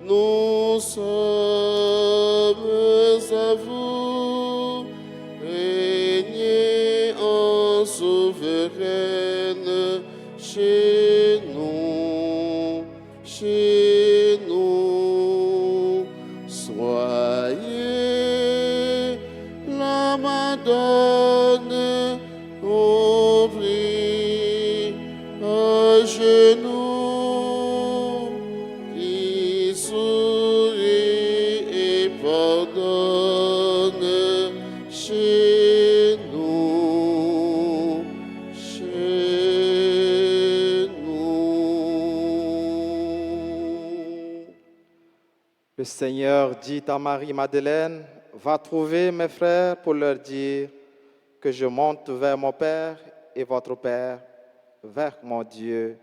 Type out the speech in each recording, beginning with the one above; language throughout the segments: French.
nous sommes à vous, régnez en souveraine chez nous, soyez la Madone, on prie à genoux, qui sourit et pardonne chez nous, Le Seigneur dit à Marie-Madeleine, va trouver mes frères pour leur dire que je monte vers mon Père et votre Père, vers mon Dieu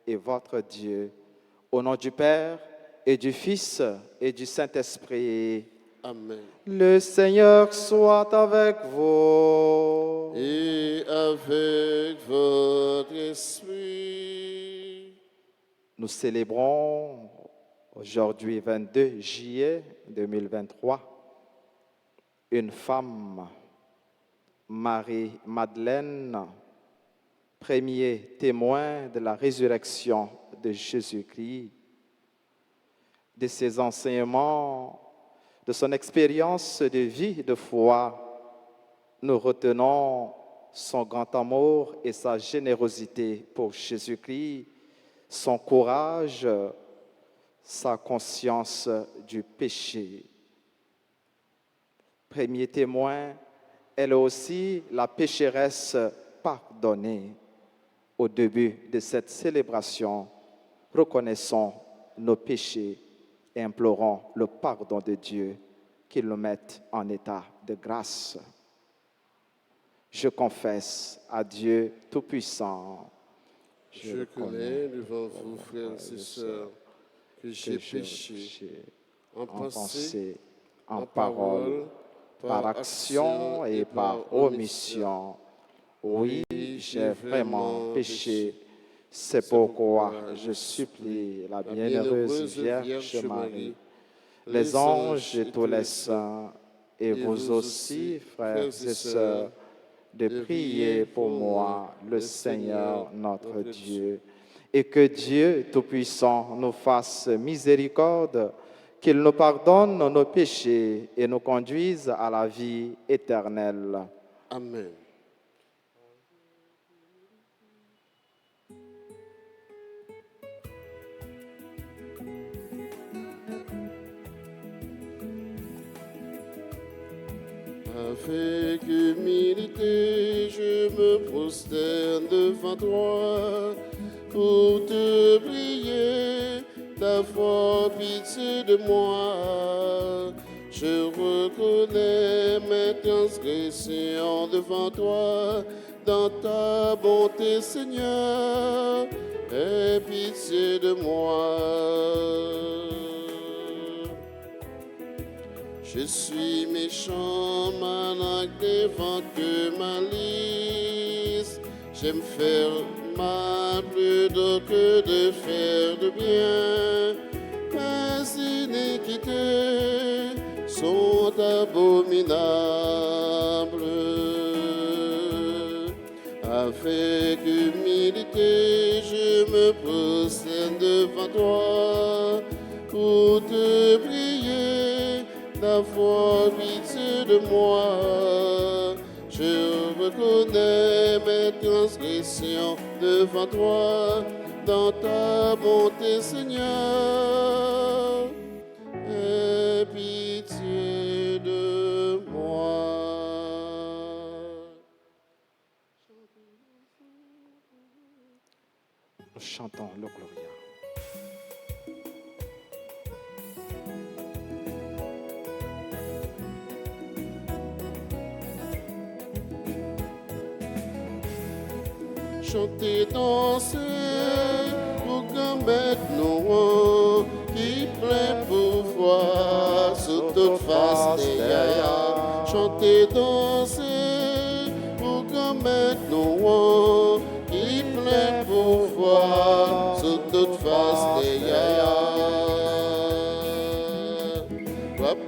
et votre Dieu. Au nom du Père et du Fils et du Saint-Esprit. Amen. Le Seigneur soit avec vous. Et avec votre esprit. Nous célébrons aujourd'hui, 22 juillet 2023, une femme, Marie-Madeleine, premier témoin de la résurrection de Jésus-Christ, de ses enseignements, de son expérience de vie, de foi. Nous retenons son grand amour et sa générosité pour Jésus-Christ, son courage, sa conscience du péché. Premier témoin, elle est aussi la pécheresse pardonnée. Au début de cette célébration, reconnaissons nos péchés et implorons le pardon de Dieu, qu'il nous mette en état de grâce. Je confesse à Dieu Tout-Puissant. Je connais devant vous, frères et sœurs, que j'ai péché en pensée, en parole, par action et par omission. Oui, j'ai vraiment péché. C'est pourquoi je supplie la bienheureuse Vierge Marie, les anges et tous les saints, et vous aussi, frères et sœurs, de prier pour moi, le Seigneur notre Dieu, et que Dieu Tout-Puissant nous fasse miséricorde, qu'il nous pardonne nos péchés et nous conduise à la vie éternelle. Amen. Avec humilité, je me prosterne devant toi pour te prier, d'avoir pitié de moi. Je reconnais mes transgressions devant toi, dans ta bonté, Seigneur, aie pitié de moi. Je suis méchant, malade devant que malice. J'aime faire mal plutôt que de faire de bien. Mes iniquités sont abominables. Avec humilité, je me prosterne devant toi pour te prier, d'avoir pitié de moi. Je reconnais mes transgressions devant toi, dans ta bonté, Seigneur, aie pitié de moi. Nous chantons le Gloria. Chanter, danser, pour commettre nos qui plein pouvoir sur toute face des yaya. Chanter, danser, pour commettre nos qui plein pouvoir sur toute face des yaya.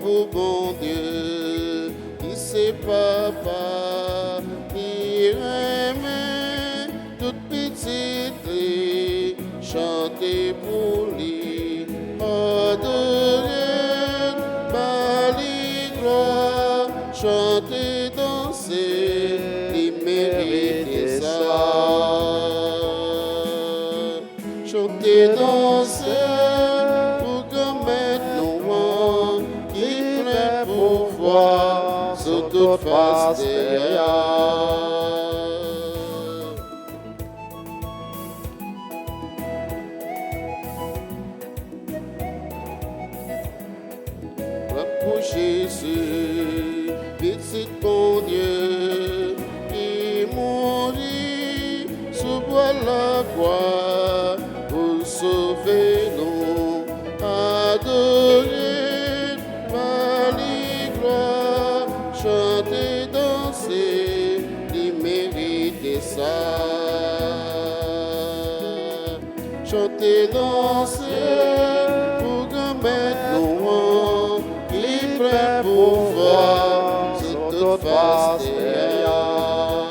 pour mon Dieu, qui c'est papa, qui aime toute petite, chanter pour lui, adorer, bali gloire, chanter, danser, il mérite ça. Chanter, danser, pour commettre nos mains, qui plein pouvoir sur toute face derrière. Pour Jésus, petit bon Dieu, qui mourit sous bois la croix pour sauver nous, adorer, bali gloire, chanter, danser, il mérite ça. Chanter, danser, pour commettre nos mains, plein pouvoir sur toute face derrière.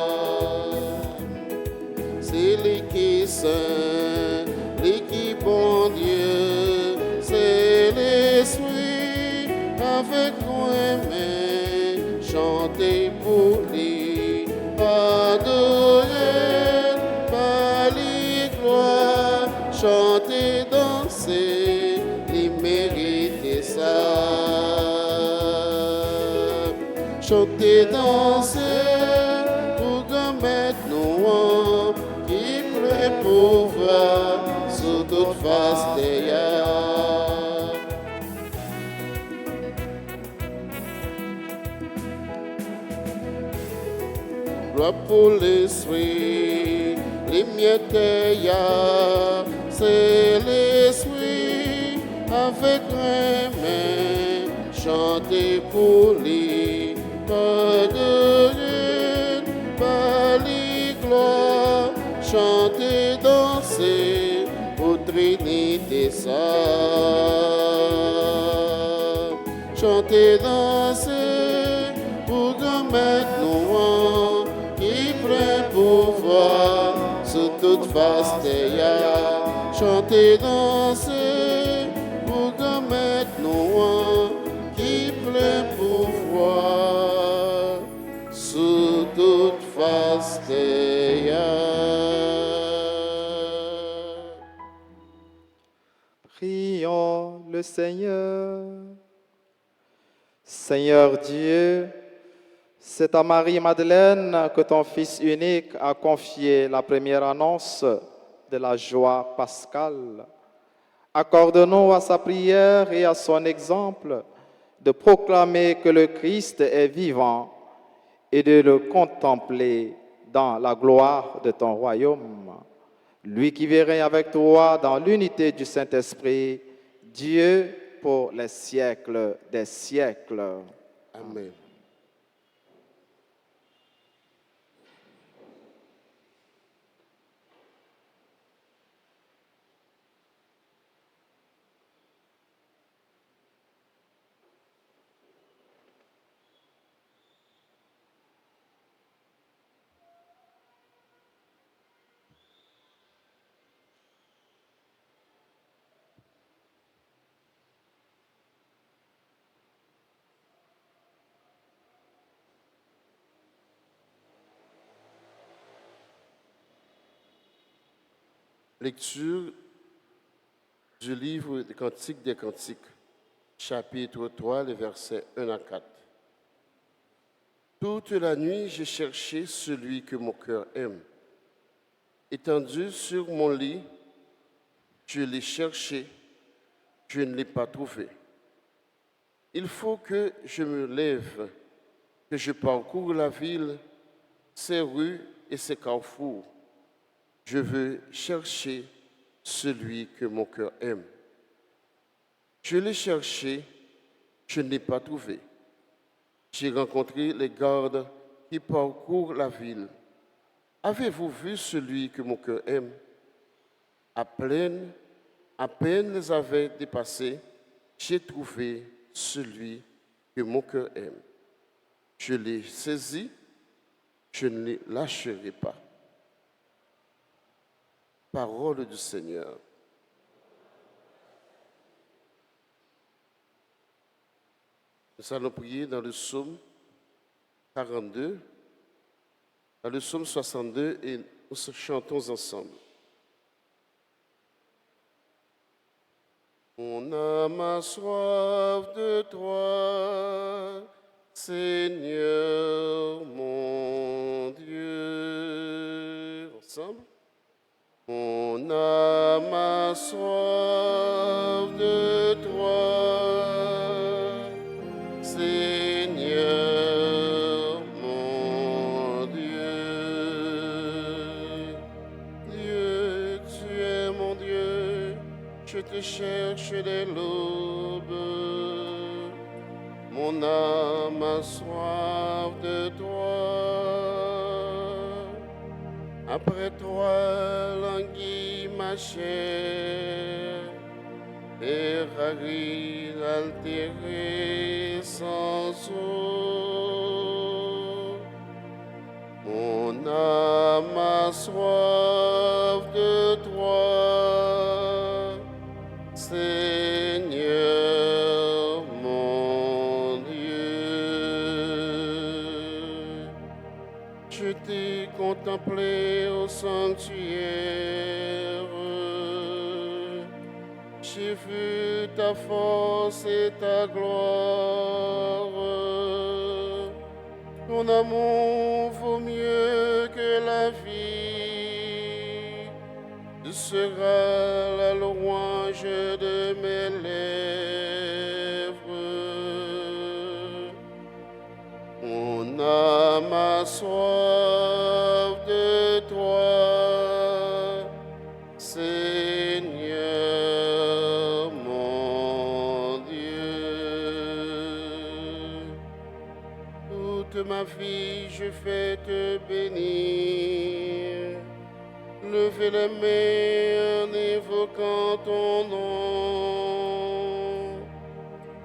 C'est lui qui est saint, lui qui est bon Dieu, c'est l'esprit avec nous-mêmes, chanter pour lui, adorer, bali gloire, chanter, danser, il mérite ça. Chanter, danser, pour commettre nous, qui plein pouvoir sur toute face derrière. Gloire pour l'esprit, les miettes, c'est l'esprit avec mes chanter pour lui, adorer, bali gloire, chanter, danser, pour Trinité ça. Chanter, danser, pour commettre nous, qui plein pouvoir sur toute face derrière. Chanter, danser, pour commettre nous, qui plein pouvoir sur toute face derrière. Prions le Seigneur. Seigneur Dieu, c'est à Marie-Madeleine que ton Fils unique a confié la première annonce de la joie pascale. Accorde-nous à sa prière et à son exemple de proclamer que le Christ est vivant et de le contempler dans la gloire de ton royaume. Lui qui verrait avec toi dans l'unité du Saint-Esprit, Dieu pour les siècles des siècles. Amen. Lecture du livre des Cantiques des Cantiques, chapitre 3, les versets 1 à 4. Toute la nuit, j'ai cherché celui que mon cœur aime. Étendu sur mon lit, je l'ai cherché, je ne l'ai pas trouvé. Il faut que je me lève, que je parcours la ville, ses rues et ses carrefours. Je veux chercher celui que mon cœur aime. Je l'ai cherché, je ne l'ai pas trouvé. J'ai rencontré les gardes qui parcourent la ville. Avez-vous vu celui que mon cœur aime? À peine les avait dépassés, j'ai trouvé celui que mon cœur aime. Je l'ai saisi, je ne les lâcherai pas. Parole du Seigneur. Nous allons prier dans le psaume 42, dans le psaume 62 et nous chantons ensemble. Mon âme a soif de toi, Seigneur mon Dieu. Ensemble. Mon âme a soif de toi, Seigneur mon Dieu. Dieu, tu es mon Dieu, je te cherche dès l'aube. Mon âme a soif de toi. Après toi, languit ma chair, et raride altérée sans eau. Mon âme a soif de toi, Seigneur mon Dieu. Je t'ai contemplé au sanctuaire, j'ai vu ta force et ta gloire. Ton amour vaut mieux que la vie, tu seras la louange de mes lèvres. Mon âme a soif de toi, Seigneur mon Dieu. Toute ma vie je vais te bénir, lever les mains en évoquant ton nom.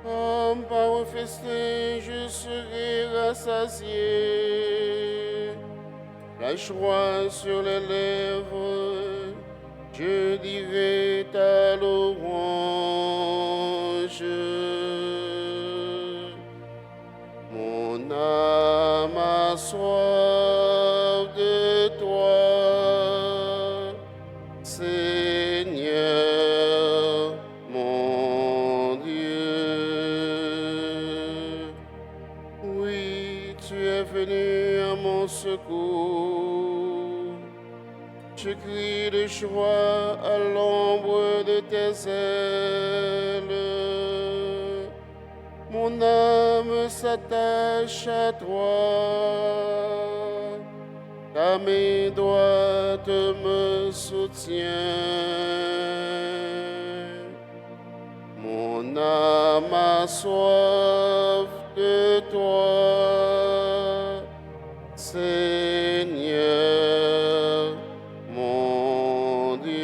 Comme par un festin, je serai rassasié. La joie sur les lèvres, je dirai ta louange. Mon âme a soif de toi, Seigneur mon Dieu. Oui, tu es venu à mon secours. Je crie de joie à l'ombre de tes ailes. Mon âme s'attache à toi. Ta main droite me soutient. Mon âme a soif de toi, Seigneur mon Dieu.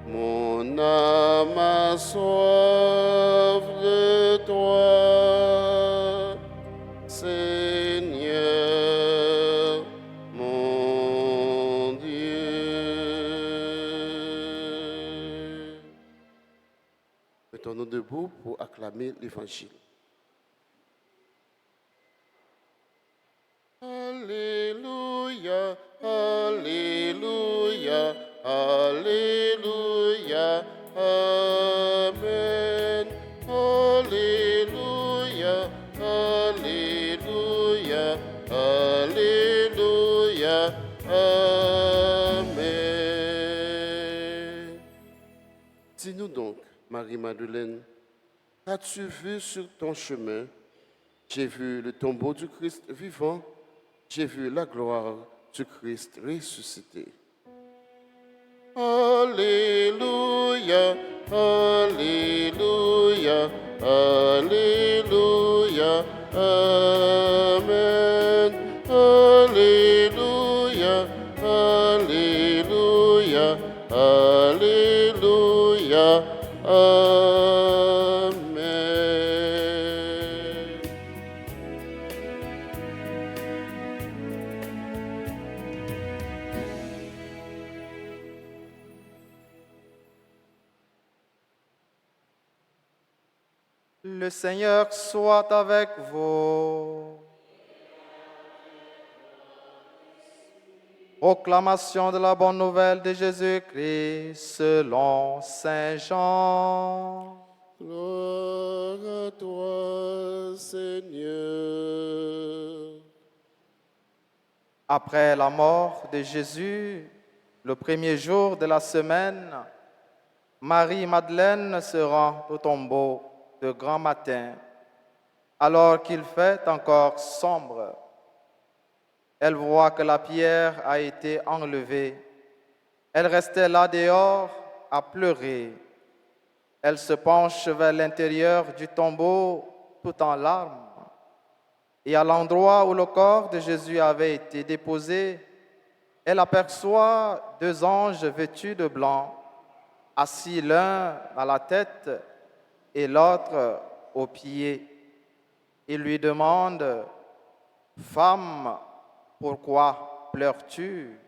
Mon âme a soif de toi, Seigneur mon Dieu. Mettons-nous debout pour acclamer l'Évangile. Alléluia, Alléluia, Alléluia, Amen. Alléluia, Alléluia, Alléluia, Amen. Dis-nous donc, Marie-Madeleine, as-tu vu sur ton chemin? J'ai vu le tombeau du Christ vivant, j'ai vu la gloire du Christ ressuscité. Alléluia, Alléluia, Alléluia, Amen. Alléluia, Alléluia, Alléluia, Amen. Le Seigneur soit avec vous. Proclamation de la bonne nouvelle de Jésus-Christ selon Saint Jean. Gloire à toi, Seigneur. Après la mort de Jésus, le premier jour de la semaine, Marie-Madeleine se rend au tombeau de grand matin, alors qu'il fait encore sombre. Elle voit que la pierre a été enlevée. Elle restait là dehors à pleurer. Elle se penche vers l'intérieur du tombeau tout en larmes. Et à l'endroit où le corps de Jésus avait été déposé, elle aperçoit 2 anges vêtus de blanc, assis l'un à la tête et l'autre aux pieds. Ils lui demandent, « Femme, pourquoi pleures-tu »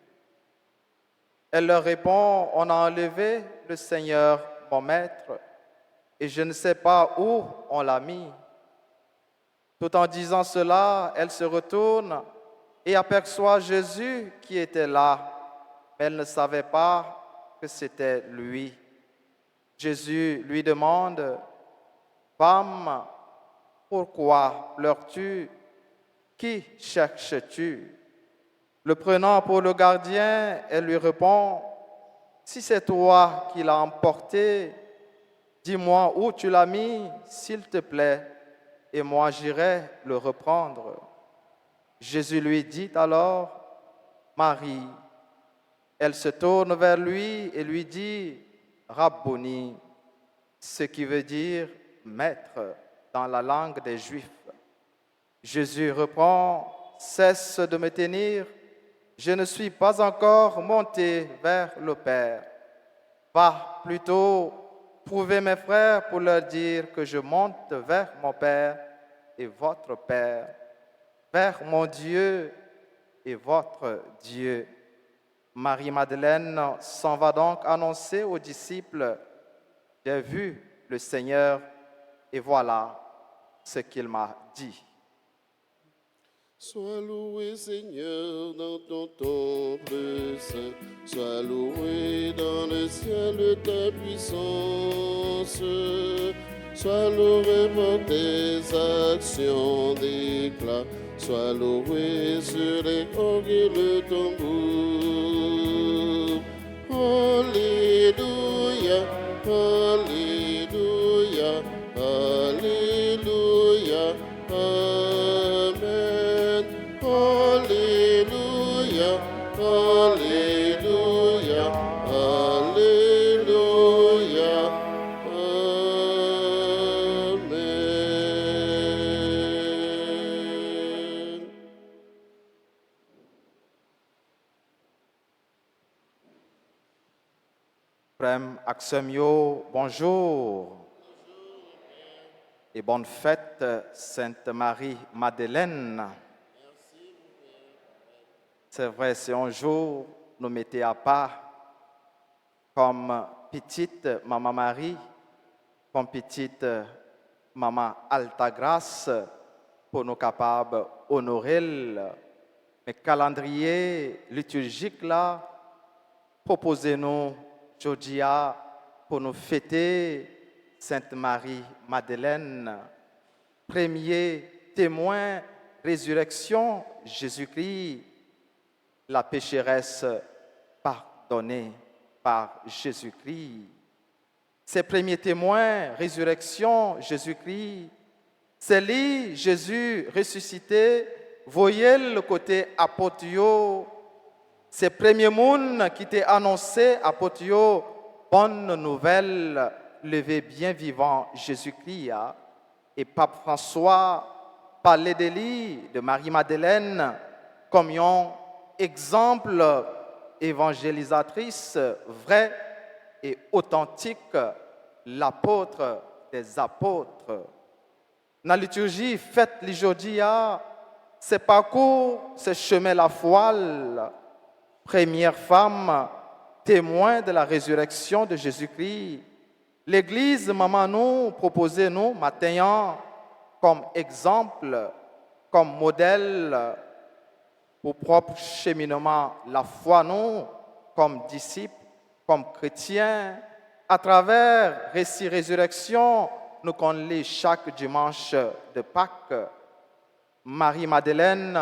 Elle leur répond, « On a enlevé le Seigneur, mon maître, et je ne sais pas où on l'a mis. » Tout en disant cela, elle se retourne et aperçoit Jésus qui était là, mais elle ne savait pas que c'était lui. Jésus lui demande, « Femme, pourquoi pleures-tu? Qui cherches-tu » Le prenant pour le gardien, elle lui répond, « Si c'est toi qui l'as emporté, dis-moi où tu l'as mis, s'il te plaît, et moi j'irai le reprendre. » Jésus lui dit alors, « Marie. » Elle se tourne vers lui et lui dit, « Rabboni », ce qui veut dire « maître » dans la langue des Juifs. Jésus reprend, « Cesse de me tenir, je ne suis pas encore monté vers le Père. Va plutôt prouver mes frères pour leur dire que je monte vers mon Père et votre Père, vers mon Dieu et votre Dieu. » Marie-Madeleine s'en va donc annoncer aux disciples, « J'ai vu le Seigneur et voilà ce qu'il m'a dit. » Sois loué, Seigneur, dans ton temple saint. Sois loué dans le ciel de ta puissance. Sois loué pour tes actions d'éclat. Sois loué sur les orgues et le tambour. Alléluia, Alléluia, Alléluia, Amen. Alléluia, Alléluia, Alléluia, Amen. Frère Axemio, bonjour. Et bonne fête, Sainte Marie-Madeleine. C'est vrai, c'est un jour nous mettez à part comme petite Maman Marie, comme petite Maman Altagrace, pour nous capables d'honorer le calendrier liturgique là. Proposez-nous aujourd'hui pour nous fêter Sainte Marie-Madeleine, premier témoin résurrection Jésus-Christ, la pécheresse pardonnée par Jésus-Christ. Ces premiers témoins résurrection Jésus-Christ, c'est lui, Jésus ressuscité, voyez le côté apothéo. Ces premiers mondes qui t'ont annoncé apothéo, bonne nouvelle, levé bien vivant Jésus-Christ. Et Pape François parlait de lui, de Marie-Madeleine, comme un exemple évangélisatrice vraie et authentique, l'apôtre des apôtres. Dans la liturgie faite aujourd'hui, c'est parcours, c'est chemin la foile, première femme, témoin de la résurrection de Jésus-Christ, L'Église, maman, nous propose nous, matin, comme exemple, comme modèle pour propre cheminement, la foi, nous, comme disciples, comme chrétiens, à travers récit résurrection, nous qu'on lit chaque dimanche de Pâques. Marie-Madeleine,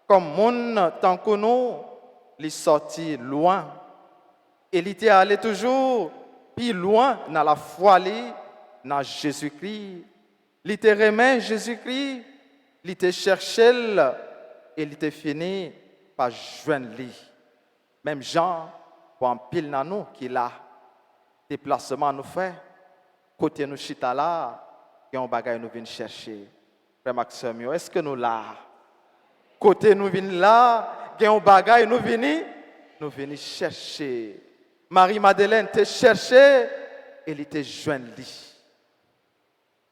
comme moun, tant que nous, il est sorti loin. Il était allé toujours plus loin dans la foi, dans Jésus-Christ. Il était remis Jésus-Christ, il était cherché, et il était fini par joindre lui. Même Jean, pour un pile dans nous, qui l'a déplacement nous fait, côté nous chita là, il y a un bagage nous vient chercher. Frère Maxime, est-ce que nous là? Côté nous vient là, il y a un bagage nous vient chercher. Marie-Madeleine te cherché, il était joindre lui.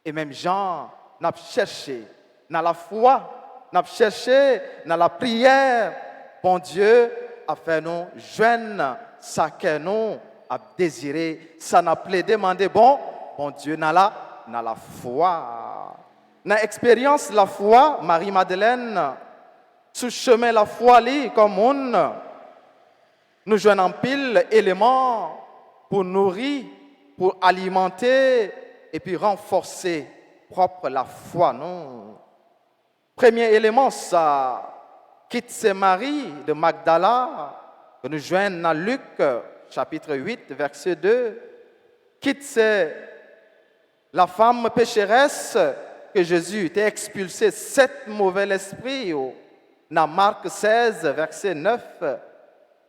Et même Jean n'a cherché dans la foi, n'a cherché dans la prière. Bon Dieu a fait nous joindre ça que nous a désiré, ça n'a pas demandé bon Dieu dans la foi. Dans l'expérience la foi, Marie-Madeleine, sous chemin la foi comme on, nous jouons en pile éléments pour nourrir, pour alimenter et puis renforcer propre la foi, non. Premier élément, ça, quitte c'est Marie de Magdala, que nous joignons dans Luc, chapitre 8, verset 2. Quitte c'est la femme pécheresse que Jésus a expulsé 7 mauvais esprits, dans Marc 16, verset 9.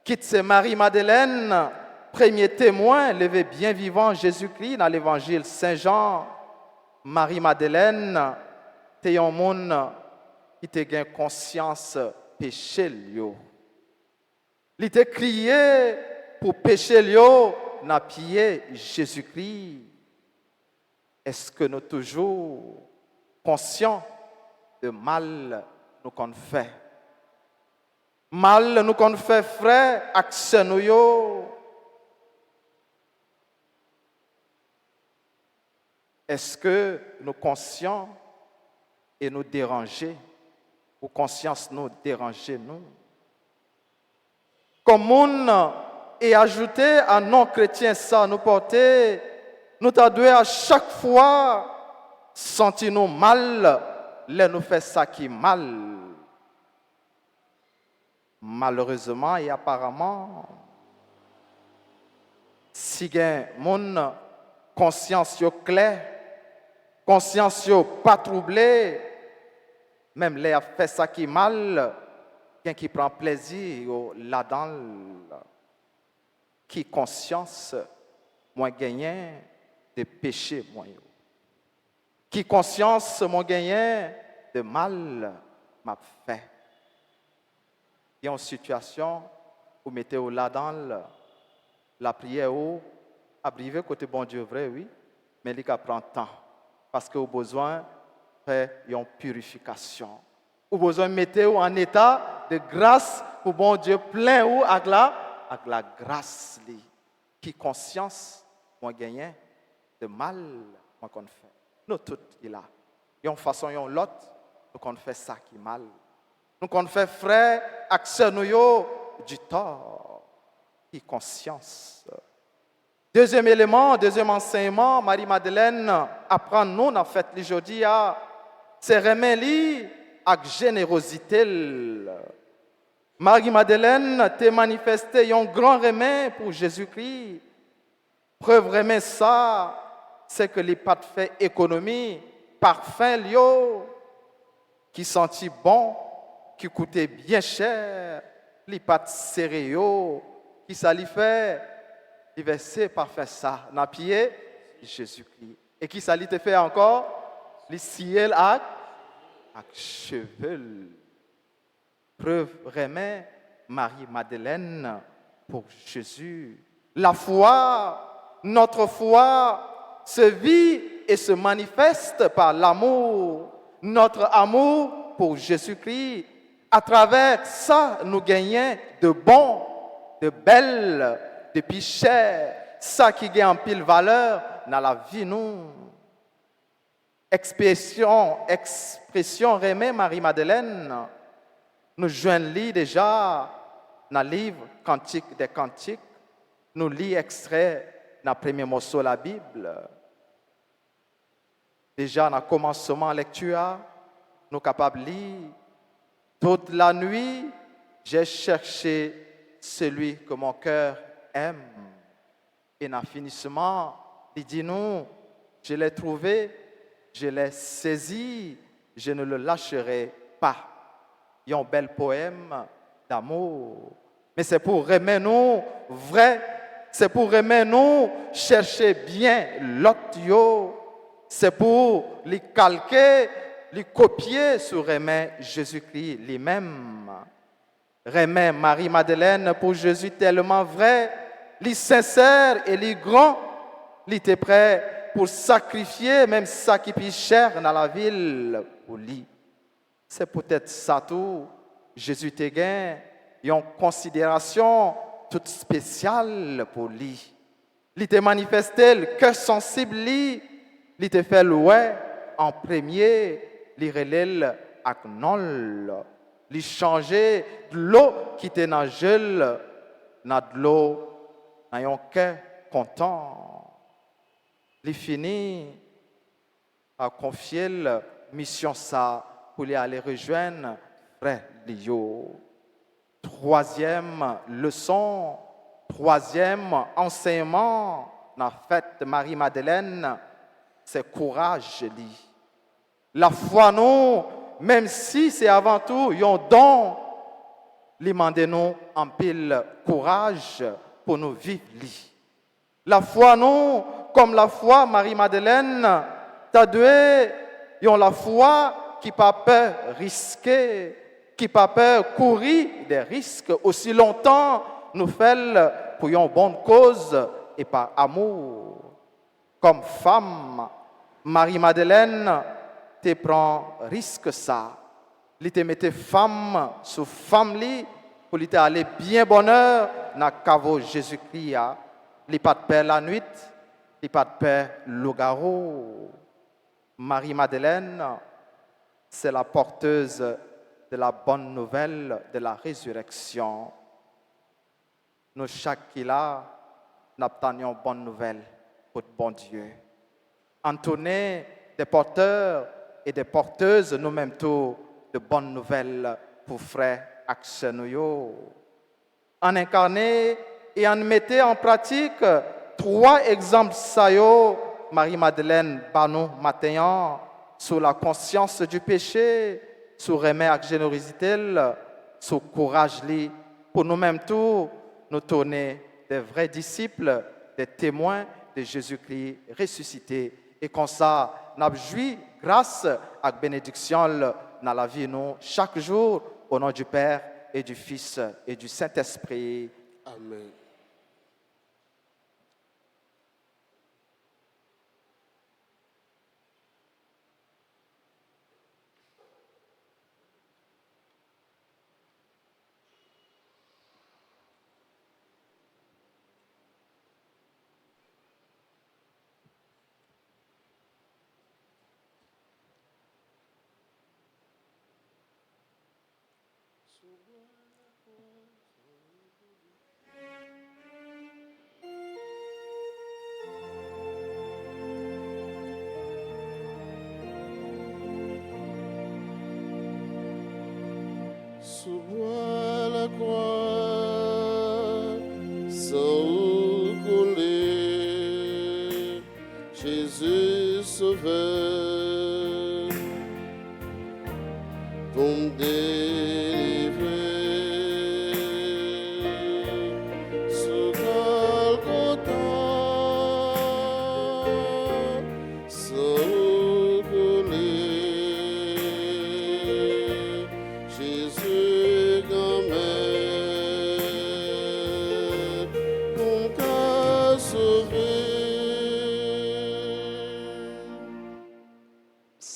Quitte c'est Marie-Madeleine, premier témoin, levé bien vivant Jésus-Christ dans l'évangile Saint-Jean. Marie-Madeleine, t'es un monde qui te gagne conscience péché lio. Il t'a crié pour péché lio, n'a pied Jésus-Christ. Est-ce que nous toujours conscients de mal nous qu'on fait? Mal nous qu'on fait frère, action nous yo. Est-ce que nous conscients et nous déranger, ou conscience nous déranger nous? Comme on et ajouter à non-chrétiens ça nous porter, nous t'adouer à chaque fois sentir nous mal, les nous fait ça qui mal. Malheureusement et apparemment, si mon conscience yo claire, conscience yo pas troublée, même les a fait ça qui mal, quelqu'un qui prend plaisir là-dedans, qui conscience moins gagnant de péché moins, qui conscience moins gagnant de mal m'a fait. Il y a une situation où vous mettez là-dedans la prière où arriver côté bon Dieu vrai oui, mais il prend temps parce que vous avez besoin de faire une purification. Vous avez besoin de mettre en état de grâce pour bon Dieu plein ou avec la grâce qui conscience moi gagner de mal moi qu'on fait. Nous tous il là. Et en façon et en l'autre, nous qu'on fait ça qui mal. Nous qu'on fait frère action nous du tort qui conscience. Deuxième élément, deuxième enseignement, Marie-Madeleine apprend nous dans la fête aujourd'hui c'est remettre avec générosité. Marie-Madeleine t'a manifesté un grand remède pour Jésus-Christ. Preuve remède ça, c'est que les pas fait économie, parfum lio, qui sentit bon, qui coûtait bien cher, les pâtes céréaux, qui ça lui fait, il versait parfait ça, dans pied Jésus-Christ. Et qui ça lui te fait encore, les ciel avec cheveux. Preuve remède Marie-Madeleine pour Jésus. La foi, notre foi, se vit et se manifeste par l'amour. Notre amour pour Jésus-Christ. À travers ça, nous gagnons de bons, de belles, de plus chers. ça qui gagne en pile valeur dans la vie, nous. Expression remè Marie-Madeleine, nous joignons déjà dans le livre Cantique des Cantiques, nous lisons extrait dans le premier morceau de la Bible. Déjà dans le commencement de la lecture, nous sommes capables de lire. Toute la nuit, j'ai cherché celui que mon cœur aime. Et dans le finissement, il dit nous, je l'ai trouvé, je l'ai saisi, je ne le lâcherai pas. Il y a un bel poème d'amour. Mais c'est pour aimer nous vrai, c'est pour aimer nous chercher bien l'autre. C'est pour les calquer, les copier sur aimer Jésus-Christ lui-même. Aimer Marie-Madeleine pour Jésus tellement vrai, les sincère et les grand, il était prêt pour sacrifier même ça qui est cher dans la ville pour lui. C'est peut-être ça tout. Jésus te gain, une considération toute spéciale pour lui. Il te manifesté le cœur sensible lui, il te fait louer en premier, il relève avec non, il changer de l'eau qui était dans le gel, dans de l'eau dans un cœur content. Il finit à confier la mission ça pour aller rejoindre frère Lio. Troisième leçon, troisième enseignement dans la fête de Marie-Madeleine, c'est courage. La foi, nous, même si c'est avant tout un don, demandez-nous en pile courage pour nous vivre. La foi, nous, comme la foi Marie-Madeleine, t'as doué, la foi qui pas peur risquer, qui pas peur courir des risques aussi longtemps nous fait pour une bonne cause et par amour. Comme femme, Marie-Madeleine te prend risque ça. Il te mette femme sur femme li pour lui aller bien bonheur dans cavo Jésus-Christ. Il pas de peur la nuit, il pas de peur le garou. Marie-Madeleine, c'est la porteuse de la bonne nouvelle de la résurrection. Nous, chaque qui là, nous obtenons une bonne nouvelle pour le bon Dieu. Entourés des porteurs et des porteuses, nous-mêmes tous, de bonnes nouvelles pour frères Axenoyo. En incarné et en mettait en pratique trois exemples saillots, Marie-Madeleine Banou Matéan, sur la conscience du péché, sur remède avec générosité, sur courage pour nous-mêmes tous, nous tourner des vrais disciples, des témoins de Jésus-Christ ressuscité. Et comme ça, nous avons joui grâce à la bénédiction dans la vie nous chaque jour, au nom du Père et du Fils et du Saint-Esprit. Amen. Sous bois la croix, sans coller, Jésus sauveur, pour délivrer. Sous Golgotha, sans coller, Jésus gamelle, pour qu'à sauver.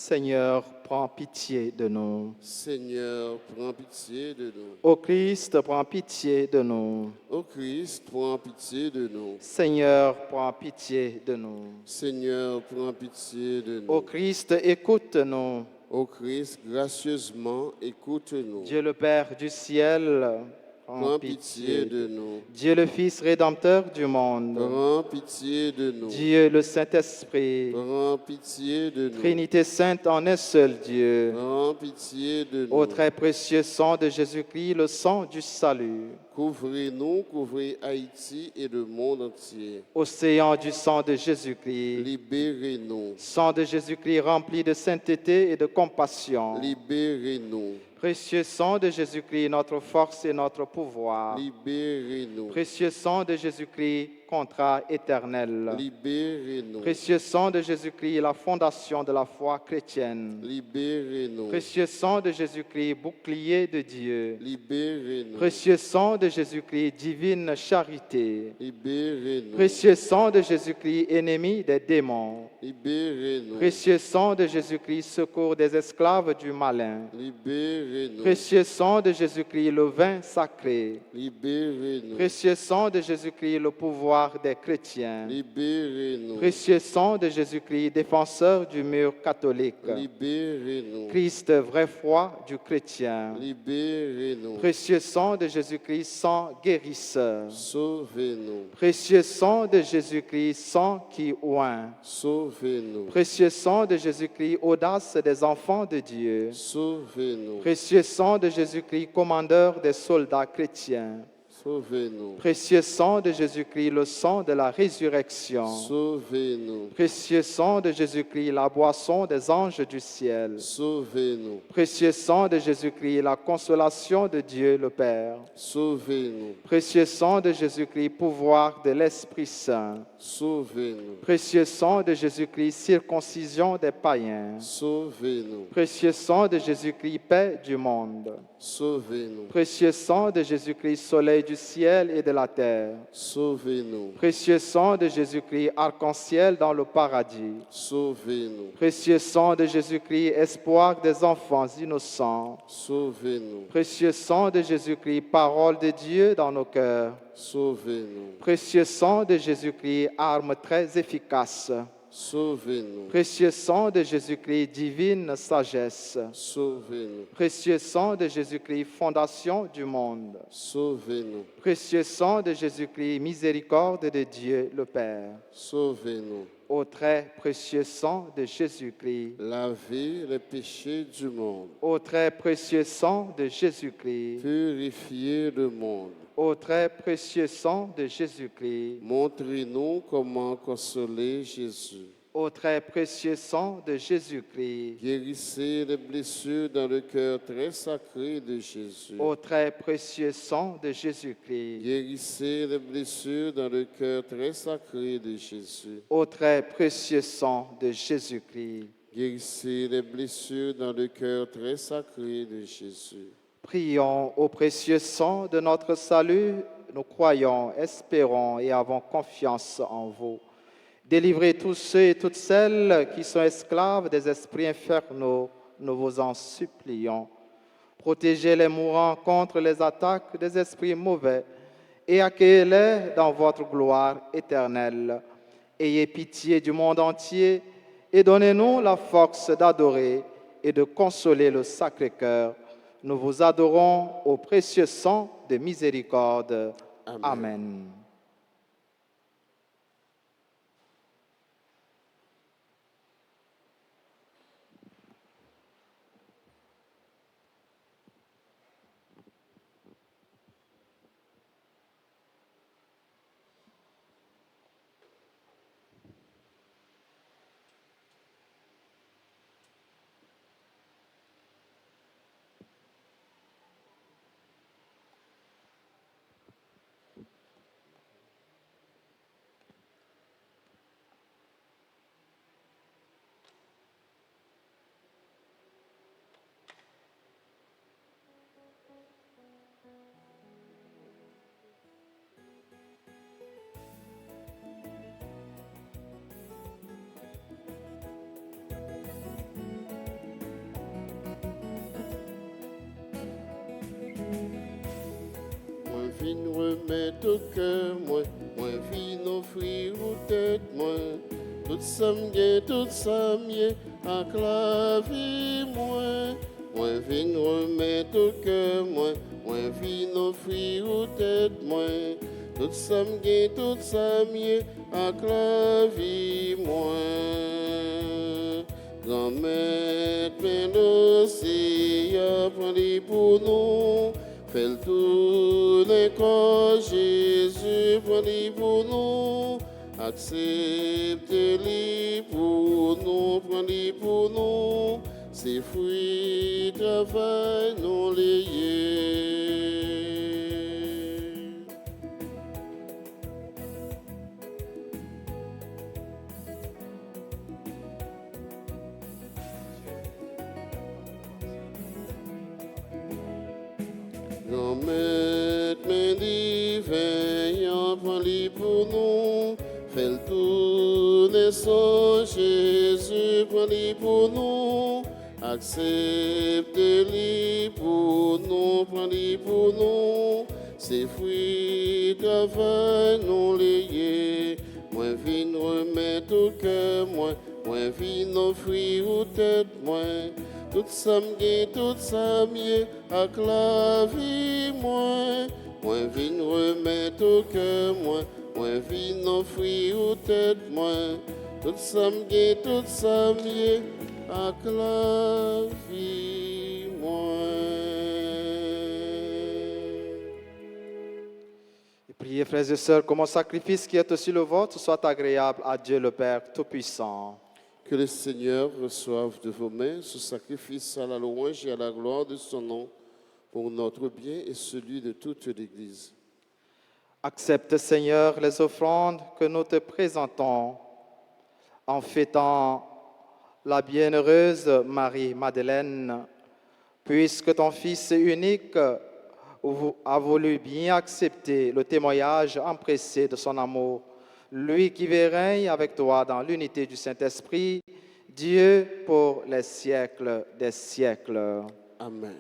Seigneur, prends pitié de nous. Seigneur, prends pitié de nous. Ô Christ, prends pitié de nous. Ô Christ, prends pitié de nous. Seigneur, prends pitié de nous. Seigneur, prends pitié de nous. Ô Christ, écoute-nous. Ô Christ, gracieusement, écoute-nous. Dieu le Père du ciel, Prends pitié de nous. Dieu le Fils rédempteur du monde, Prends pitié de nous. Dieu le Saint-Esprit, Prends pitié de nous. Trinité sainte en un seul Dieu, Prends pitié de nous. au très précieux sang de Jésus-Christ, le sang du salut, Couvrez-nous, couvrez Haïti et le monde entier. océan du sang de Jésus-Christ, Libérez-nous. sang de Jésus-Christ rempli de sainteté et de compassion, Libérez-nous. précieux sang de Jésus-Christ, notre force et notre pouvoir, Libérez-nous. précieux sang de Jésus-Christ, contrat éternel, Libérez-nous. précieux sang de Jésus-Christ, la fondation de la foi chrétienne, Libérez-nous. précieux sang de Jésus-Christ, bouclier de Dieu, Libérez-nous. précieux sang de Jésus-Christ, divine charité, Libérez-nous. précieux sang de Jésus-Christ, ennemi des démons, Libérez-nous. précieux sang de Jésus-Christ, secours des esclaves du malin, Libérez-nous. précieux sang de Jésus-Christ, le vin sacré, Libérez-nous. précieux sang de Jésus-Christ, le pouvoir des chrétiens, Libérez-nous. précieux sang de Jésus-Christ, défenseur du mur catholique, Libérez-nous. Christ, vraie foi du chrétien, Libérez-nous. précieux sang de Jésus-Christ, sang guérisseur, Sauvez-nous. précieux sang de Jésus-Christ, sang qui oint, Sauvez-nous. précieux sang de Jésus-Christ, audace des enfants de Dieu, Sauvez-nous. précieux sang de Jésus-Christ, commandeur des soldats chrétiens, Sauvez-nous. précieux sang de Jésus-Christ, le sang de la résurrection, Sauvez-nous. précieux sang de Jésus-Christ, la boisson des anges du ciel, Sauvez-nous. précieux sang de Jésus-Christ, la consolation de Dieu le Père, Sauvez-nous. précieux sang de Jésus-Christ, pouvoir de l'Esprit Saint, Sauvez-nous. précieux sang de Jésus-Christ, circoncision des païens, Sauvez-nous. précieux sang de Jésus-Christ, paix du monde, Sauvez-nous. précieux sang de Jésus-Christ, soleil du ciel et de la terre, Sauvez-nous. précieux sang de Jésus-Christ, arc-en-ciel dans le paradis, Sauvez-nous. précieux sang de Jésus-Christ, espoir des enfants innocents, Sauvez-nous. précieux sang de Jésus-Christ, parole de Dieu dans nos cœurs, Sauvez-nous. précieux sang de Jésus-Christ, arme très efficace, Sauvez-nous. précieux sang de Jésus-Christ, divine sagesse, Sauvez-nous. précieux sang de Jésus-Christ, fondation du monde, Sauvez-nous. précieux sang de Jésus-Christ, miséricorde de Dieu le Père, Sauvez-nous. au très précieux sang de Jésus-Christ, Lavez les péchés du monde. au très précieux sang de Jésus-Christ, Purifiez le monde. au très précieux sang de Jésus-Christ, Montrez-nous comment consoler Jésus. au très précieux sang de Jésus-Christ, Guérissez les blessures dans le cœur très sacré de Jésus. au très précieux sang de Jésus-Christ, Guérissez les blessures dans le cœur très sacré de Jésus. au très précieux sang de Jésus-Christ. Guérissez les blessures dans le cœur très sacré de Jésus. Prions au précieux sang de notre salut, nous croyons, espérons et avons confiance en vous. Délivrez tous ceux et toutes celles qui sont esclaves des esprits infernaux, nous vous en supplions. Protégez les mourants contre les attaques des esprits mauvais et accueillez-les dans votre gloire éternelle. Ayez pitié du monde entier et donnez-nous la force d'adorer et de consoler le Sacré-Cœur. Nous vous adorons au précieux sang de miséricorde. Amen. Amen. vin remettre au cœur, moi vin offrir aux têtes, moi. Tout ça m'y avec la vie, moi vin remettre au cœur, moi vin offrir aux têtes, moi. Tout ça m'y avec la vie, moi. Grand-mère, plein d'océan, prends-les pour nous. Fais le tour des corps, Jésus, prends-les pour nous. Accepte-les pour nous, prends-les pour nous. Ces fruits, travail, nous les Grand-mère, mes divins, prends-les pour nous. Fais le tour des sons, Jésus, prends-les pour nous. Accepte-les pour nous, prends-les pour nous. Ces fruits, travail, nous les moi, viens remettre au cœur, moi, viens offrir aux têtes, moi. Tout ça m'y avec la vie, moi viens remettre au cœur, moi viens offrir aux têtes, moi. Tout ça m'y avec la vie, moi. Et priez, frères et sœurs, que mon sacrifice qui est aussi le vôtre soit agréable à Dieu le Père Tout-Puissant. Que le Seigneur reçoive de vos mains ce sacrifice à la louange et à la gloire de son nom, pour notre bien et celui de toute l'Église. Accepte, Seigneur, les offrandes que nous te présentons en fêtant la bienheureuse Marie-Madeleine, puisque ton Fils unique a voulu bien accepter le témoignage empressé de son amour, lui qui règne avec toi dans l'unité du Saint-Esprit, Dieu pour les siècles des siècles. Amen.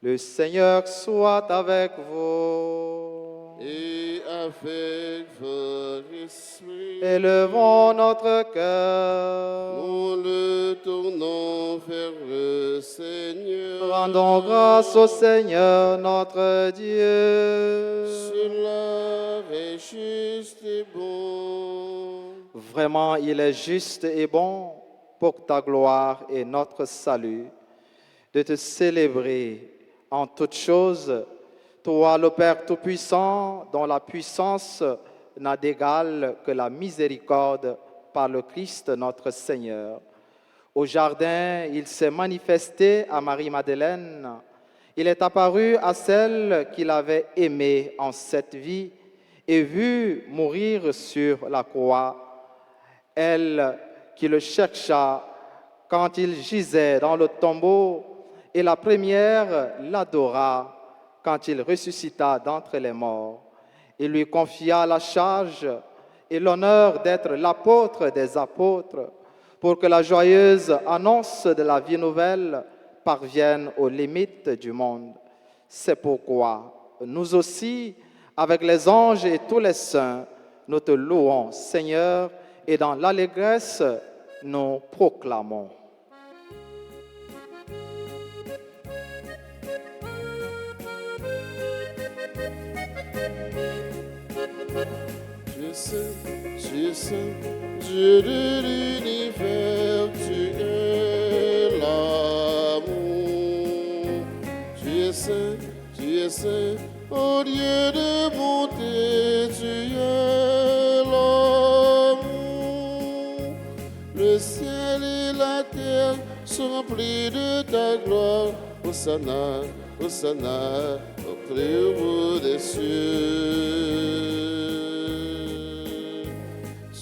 Le Seigneur soit avec vous. Et avec votre esprit. Élevons notre cœur. Nous le tournons vers le Seigneur. Rendons grâce au Seigneur notre Dieu. Cela est juste et bon. Vraiment, il est juste et bon pour ta gloire et notre salut de te célébrer en toutes choses, toi le Père Tout-Puissant, dont la puissance n'a d'égal que la miséricorde par le Christ notre Seigneur. Au jardin, il s'est manifesté à Marie-Madeleine. Il est apparu à celle qu'il avait aimée en cette vie et vue mourir sur la croix. Elle qui le chercha quand il gisait dans le tombeau, et la première l'adora quand il ressuscita d'entre les morts. Il lui confia la charge et l'honneur d'être l'apôtre des apôtres pour que la joyeuse annonce de la vie nouvelle parvienne aux limites du monde. C'est pourquoi nous aussi, avec les anges et tous les saints, nous te louons, Seigneur, et dans l'allégresse, nous proclamons. Tu es saint, Dieu de l'univers, tu es l'amour. Tu es saint, ô Dieu de bonté, tu es l'amour. Le ciel et la terre sont remplis de ta gloire. Hosanna, Hosanna, au plus haut des cieux.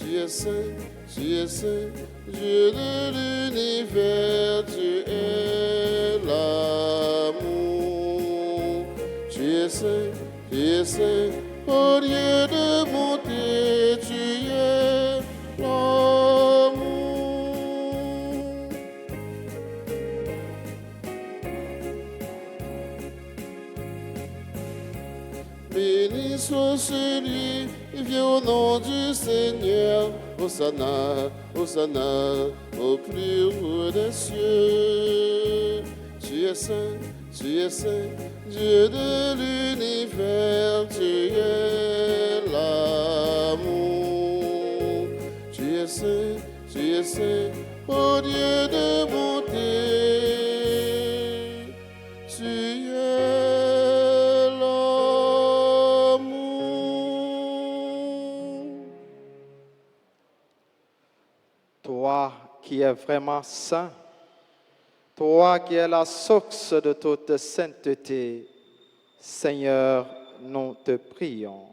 Tu es saint, Dieu de l'univers, tu es l'amour. Tu es saint, ô Dieu de bonté, tu es l'amour. soit celui qui vient au nom du Seigneur. Hosanna, Hosanna, au plus haut des cieux. Tu es saint, Dieu de l'univers, tu es l'amour. Tu es saint, ô Dieu de bonté. Tu es l'amour. Toi qui es vraiment saint, toi qui es la source de toute sainteté, Seigneur, nous te prions.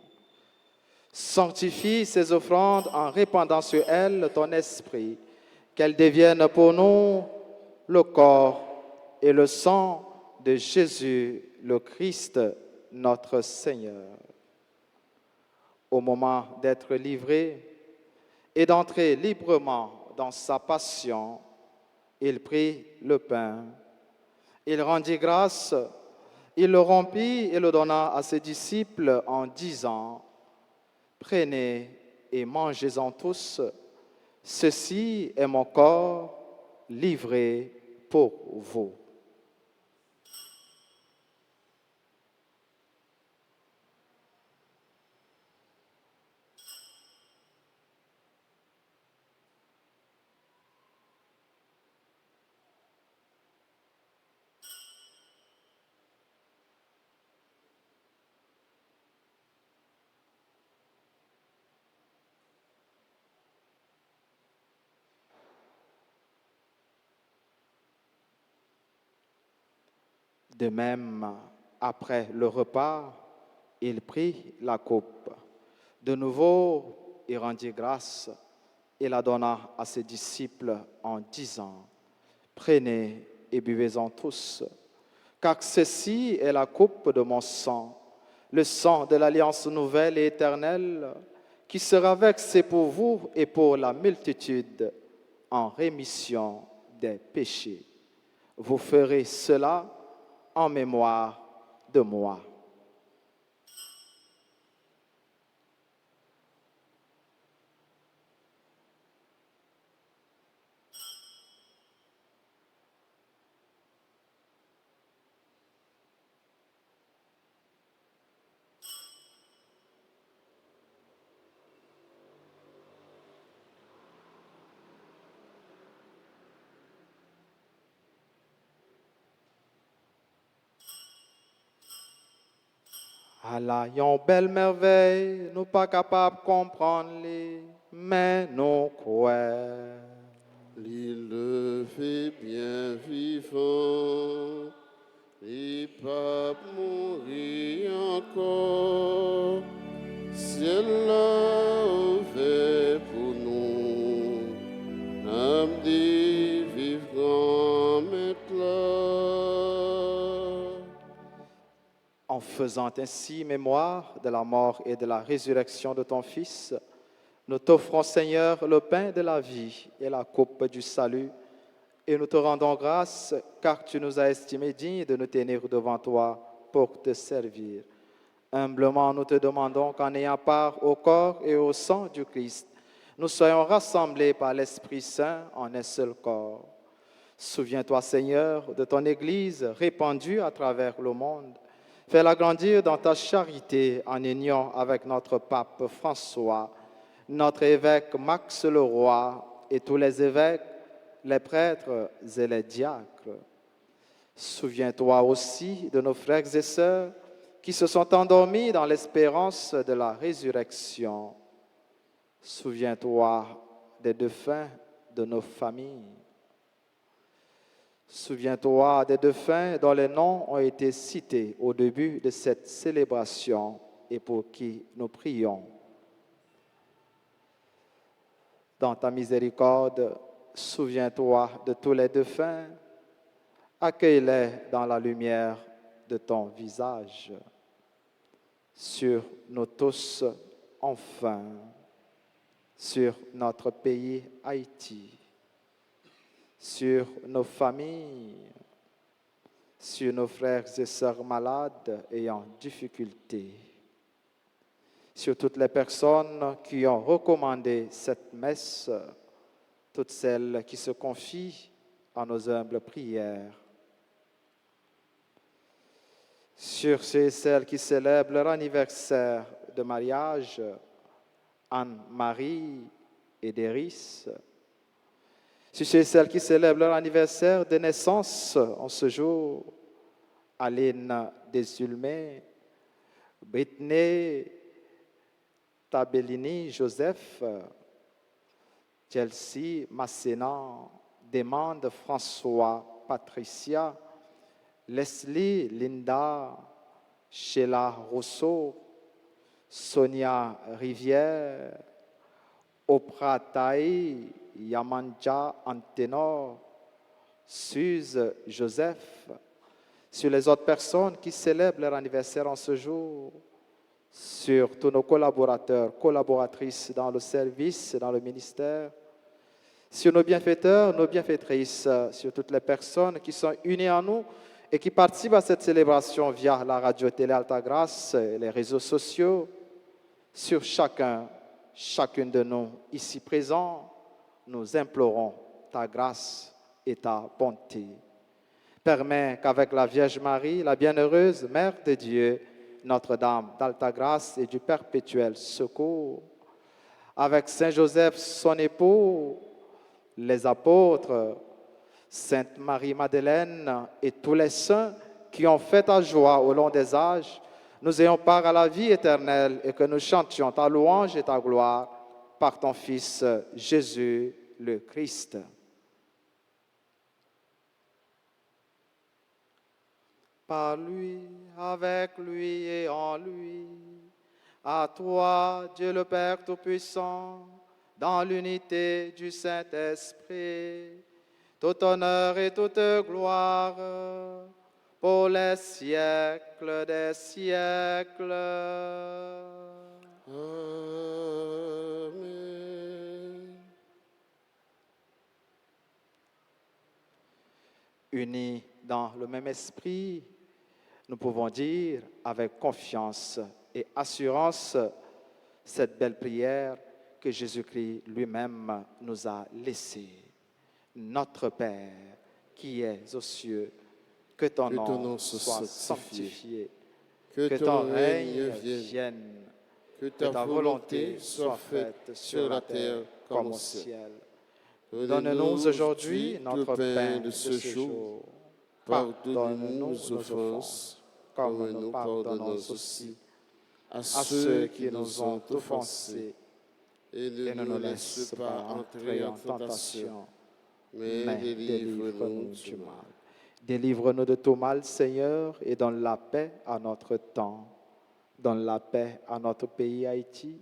Sanctifie ces offrandes en répandant sur elles ton esprit, qu'elles deviennent pour nous le corps et le sang de Jésus, le Christ, notre Seigneur. Au moment d'être livré et d'entrer librement dans sa passion, il prit le pain, il rendit grâce, il le rompit et le donna à ses disciples en disant: Prenez et mangez-en tous, ceci est mon corps livré pour vous. De même, après le repas, il prit la coupe. De nouveau, il rendit grâce et la donna à ses disciples en disant: Prenez et buvez-en tous, car ceci est la coupe de mon sang, le sang de l'alliance nouvelle et éternelle, qui sera versé pour vous et pour la multitude en rémission des péchés. Vous ferez cela en mémoire de moi. Allah, yon belle merveille, nous pas capables de comprendre, mais nous croyons. Il le fait bien vivant, il pas mourir encore. Ciel l'a ouvert pour nous, âme dit vivant maintenant. En faisant ainsi mémoire de la mort et de la résurrection de ton Fils, nous t'offrons, Seigneur, le pain de la vie et la coupe du salut, et nous te rendons grâce, car tu nous as estimés dignes de nous tenir devant toi pour te servir. Humblement, nous te demandons qu'en ayant part au corps et au sang du Christ, nous soyons rassemblés par l'Esprit Saint en un seul corps. Souviens-toi, Seigneur, de ton Église répandue à travers le monde. Fais-la grandir dans ta charité en union avec notre pape François, notre évêque Max le Roi et tous les évêques, les prêtres et les diacres. Souviens-toi aussi de nos frères et sœurs qui se sont endormis dans l'espérance de la résurrection. Souviens-toi des défunts de nos familles. Souviens-toi des défunts dont les noms ont été cités au début de cette célébration et pour qui nous prions. Dans ta miséricorde, souviens-toi de tous les défunts, accueille-les dans la lumière de ton visage. Sur nous tous, enfin, sur notre pays Haïti, sur nos familles, sur nos frères et sœurs malades et en difficulté. sur toutes les personnes qui ont recommandé cette messe, toutes celles qui se confient à nos humbles prières. Sur ceux et celles qui célèbrent leur anniversaire de mariage, Anne-Marie et Déris. Sur ceux et celles qui célèbrent leur anniversaire de naissance en ce jour, Aline Desulmé, Britney Tabellini Joseph, Chelsea Masséna, Demande François Patricia, Leslie Linda, Sheila Rousseau, Sonia Rivière, Oprah Taï, Yamanja Antenor, Suze Joseph, sur les autres personnes qui célèbrent leur anniversaire en ce jour, sur tous nos collaborateurs, collaboratrices dans le service, dans le ministère, sur nos bienfaiteurs, nos bienfaitrices, sur toutes les personnes qui sont unies en nous et qui participent à cette célébration via la radio-télé Altagrace, les réseaux sociaux, sur chacune de nous ici présents, nous implorons ta grâce et ta bonté. Permets qu'avec la Vierge Marie, la bienheureuse Mère de Dieu, Notre-Dame d'Altagrace et du perpétuel secours, avec Saint Joseph, son époux, les apôtres, Sainte Marie-Madeleine et tous les saints qui ont fait ta joie au long des âges, nous ayons part à la vie éternelle et que nous chantions ta louange et ta gloire par ton Fils Jésus le Christ. Par lui, avec lui et en lui, à toi, Dieu le Père Tout-Puissant, dans l'unité du Saint-Esprit, tout honneur et toute gloire pour les siècles des siècles. Amen. Unis dans le même esprit, nous pouvons dire avec confiance et assurance cette belle prière que Jésus-Christ lui-même nous a laissée. Notre Père, qui es aux cieux, que ton nom soit sanctifié, que ton règne vienne, que ta volonté soit faite sur la terre comme au ciel. Donne-nous aujourd'hui notre pain de ce jour. Pardonne-nous nos offenses, comme nous pardonnons aussi à ceux qui nous ont offensés. Et ne nous laisse pas entrer en tentation, mais délivre-nous du mal. Délivre-nous de tout mal, Seigneur, et donne la paix à notre temps. Donne la paix à notre pays Haïti.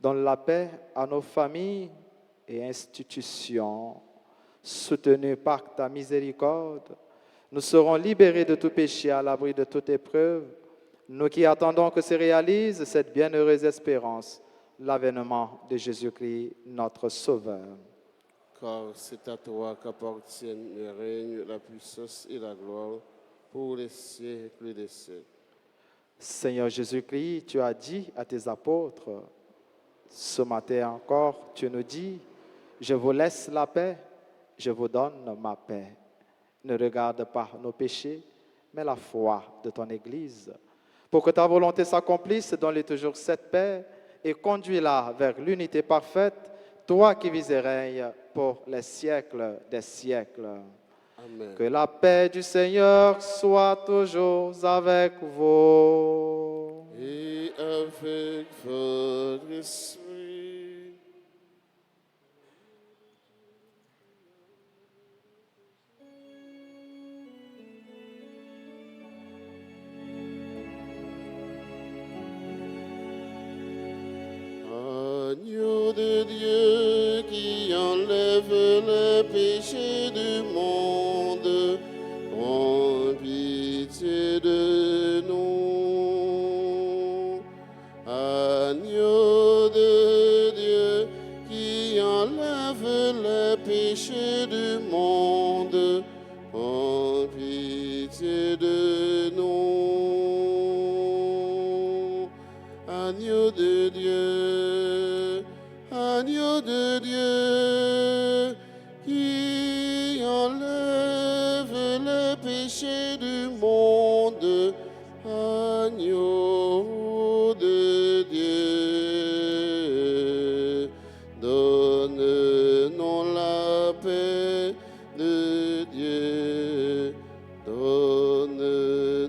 Donne la paix à nos familles et institutions. Soutenus par ta miséricorde, nous serons libérés de tout péché, à l'abri de toute épreuve. Nous qui attendons que se réalise cette bienheureuse espérance, l'avènement de Jésus-Christ, notre Sauveur. Car c'est à toi qu'appartiennent le règne, la puissance et la gloire pour les siècles des siècles. Seigneur Jésus-Christ, tu as dit à tes apôtres, ce matin encore, tu nous dis, je vous laisse la paix, je vous donne ma paix. Ne regarde pas nos péchés, mais la foi de ton Église. Pour que ta volonté s'accomplisse, donne-lui toujours cette paix et conduis-la vers l'unité parfaite, toi qui vis et règnes pour les siècles des siècles. Amen. Que la paix du Seigneur soit toujours avec vous. Et avec votre esprit. Agneau de Dieu qui enlève le péché du monde, prends pitié de nous. Agneau de Dieu qui enlève le péché du monde, prends pitié de nous. Agneau de Dieu, agneau de Dieu, qui enlève le péché du monde, agneau de Dieu, donne-nous la paix de Dieu, donne-nous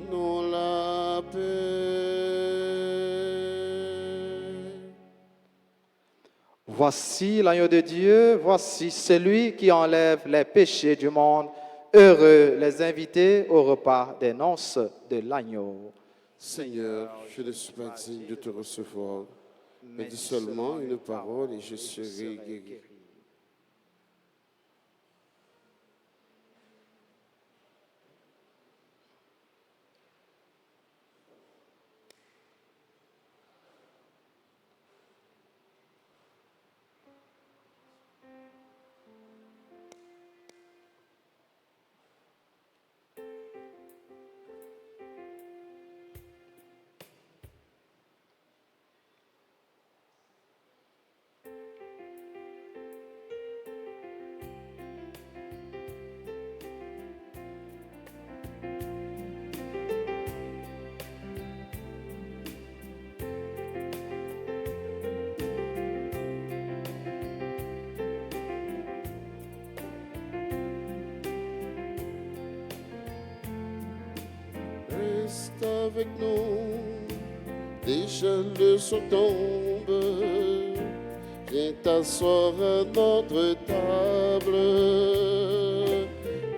la paix. Voici l'agneau de Dieu, voici celui qui enlève les péchés du monde. Heureux les invités au repas des noces de l'agneau. Seigneur, je ne suis pas digne de te recevoir, mais dis seulement une parole et je serai guéri. Reste avec nous, déjà le son tombe, viens t'asseoir à notre table.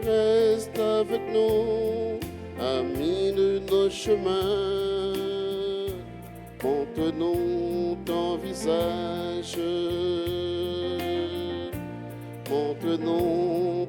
Reste avec nous, amis de nos chemins, montre-nous ton visage, montre-nous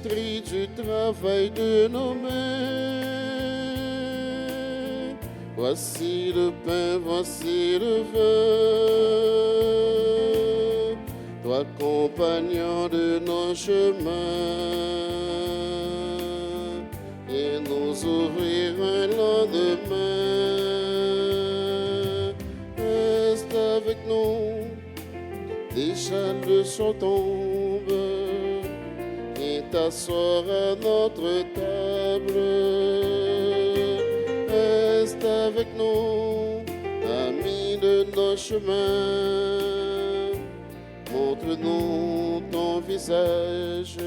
pétri du travail de nos mains. Voici le pain, voici le vin, toi compagnon de nos chemins, et nous ouvrir un lendemain. Reste avec nous, déjà le son tombe, et t'asseoir à notre table. Reste avec nous, amis de nos chemins, montre-nous ton visage,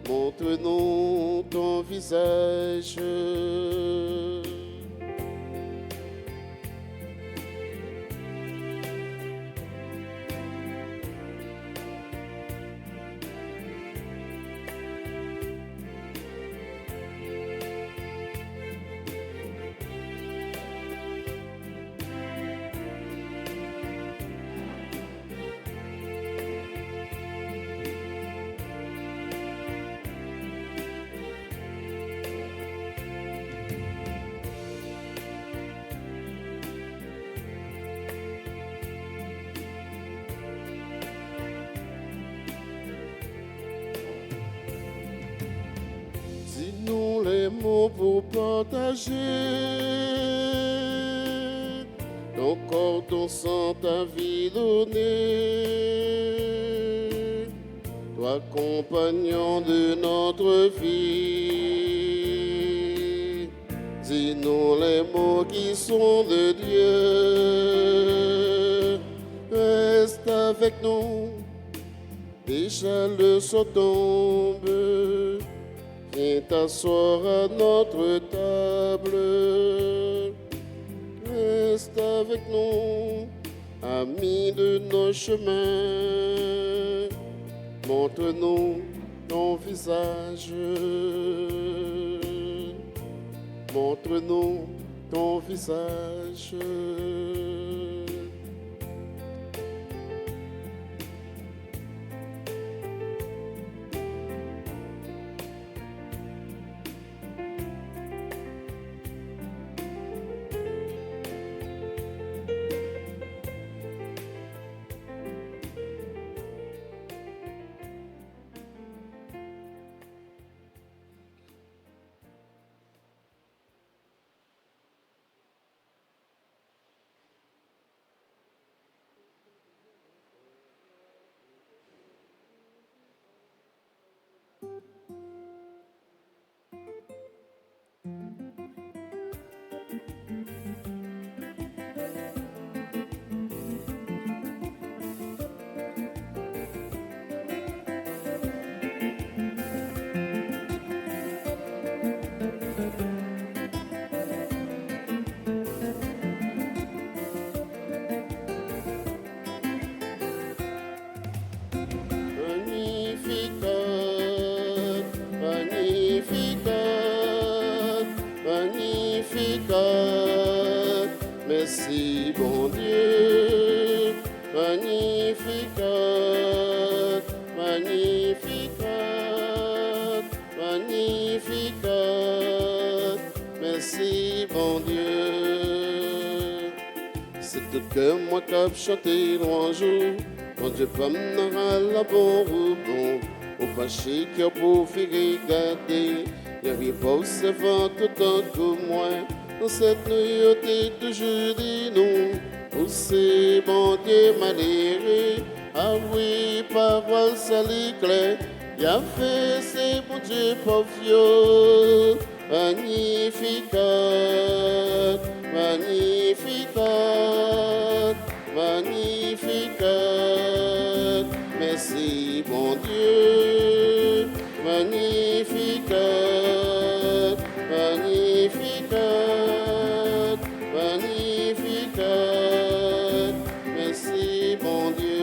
montre-nous ton visage. Donne-nous les mots pour partager ton corps, ton sang, ta vie donnée. Toi, compagnon de notre vie, dis-nous les mots qui sont de Dieu. Reste avec nous, déjà le soir tombe. Viens t'asseoir à notre table. Reste avec nous, amis de nos chemins. Montre-nous ton visage. Montre-nous ton visage. Merci, bon Dieu, magnificat, magnificat, magnificat. Merci, bon Dieu. C'est tout que moi qui chanté louange, mon Dieu, pas à la bon ou bon, au fâché qui a pour faire regarder, il arrive pas au servant autant que moi. Dans cette nuit, toujours dit non, où c'est bon Dieu malheureux. Ah oui, parole salie claire, il a fait c'est bon Dieu pauvre. Magnificat, magnificat, magnificat. Merci bon Dieu, magnificat, magnificat, magnificat. Merci bon Dieu.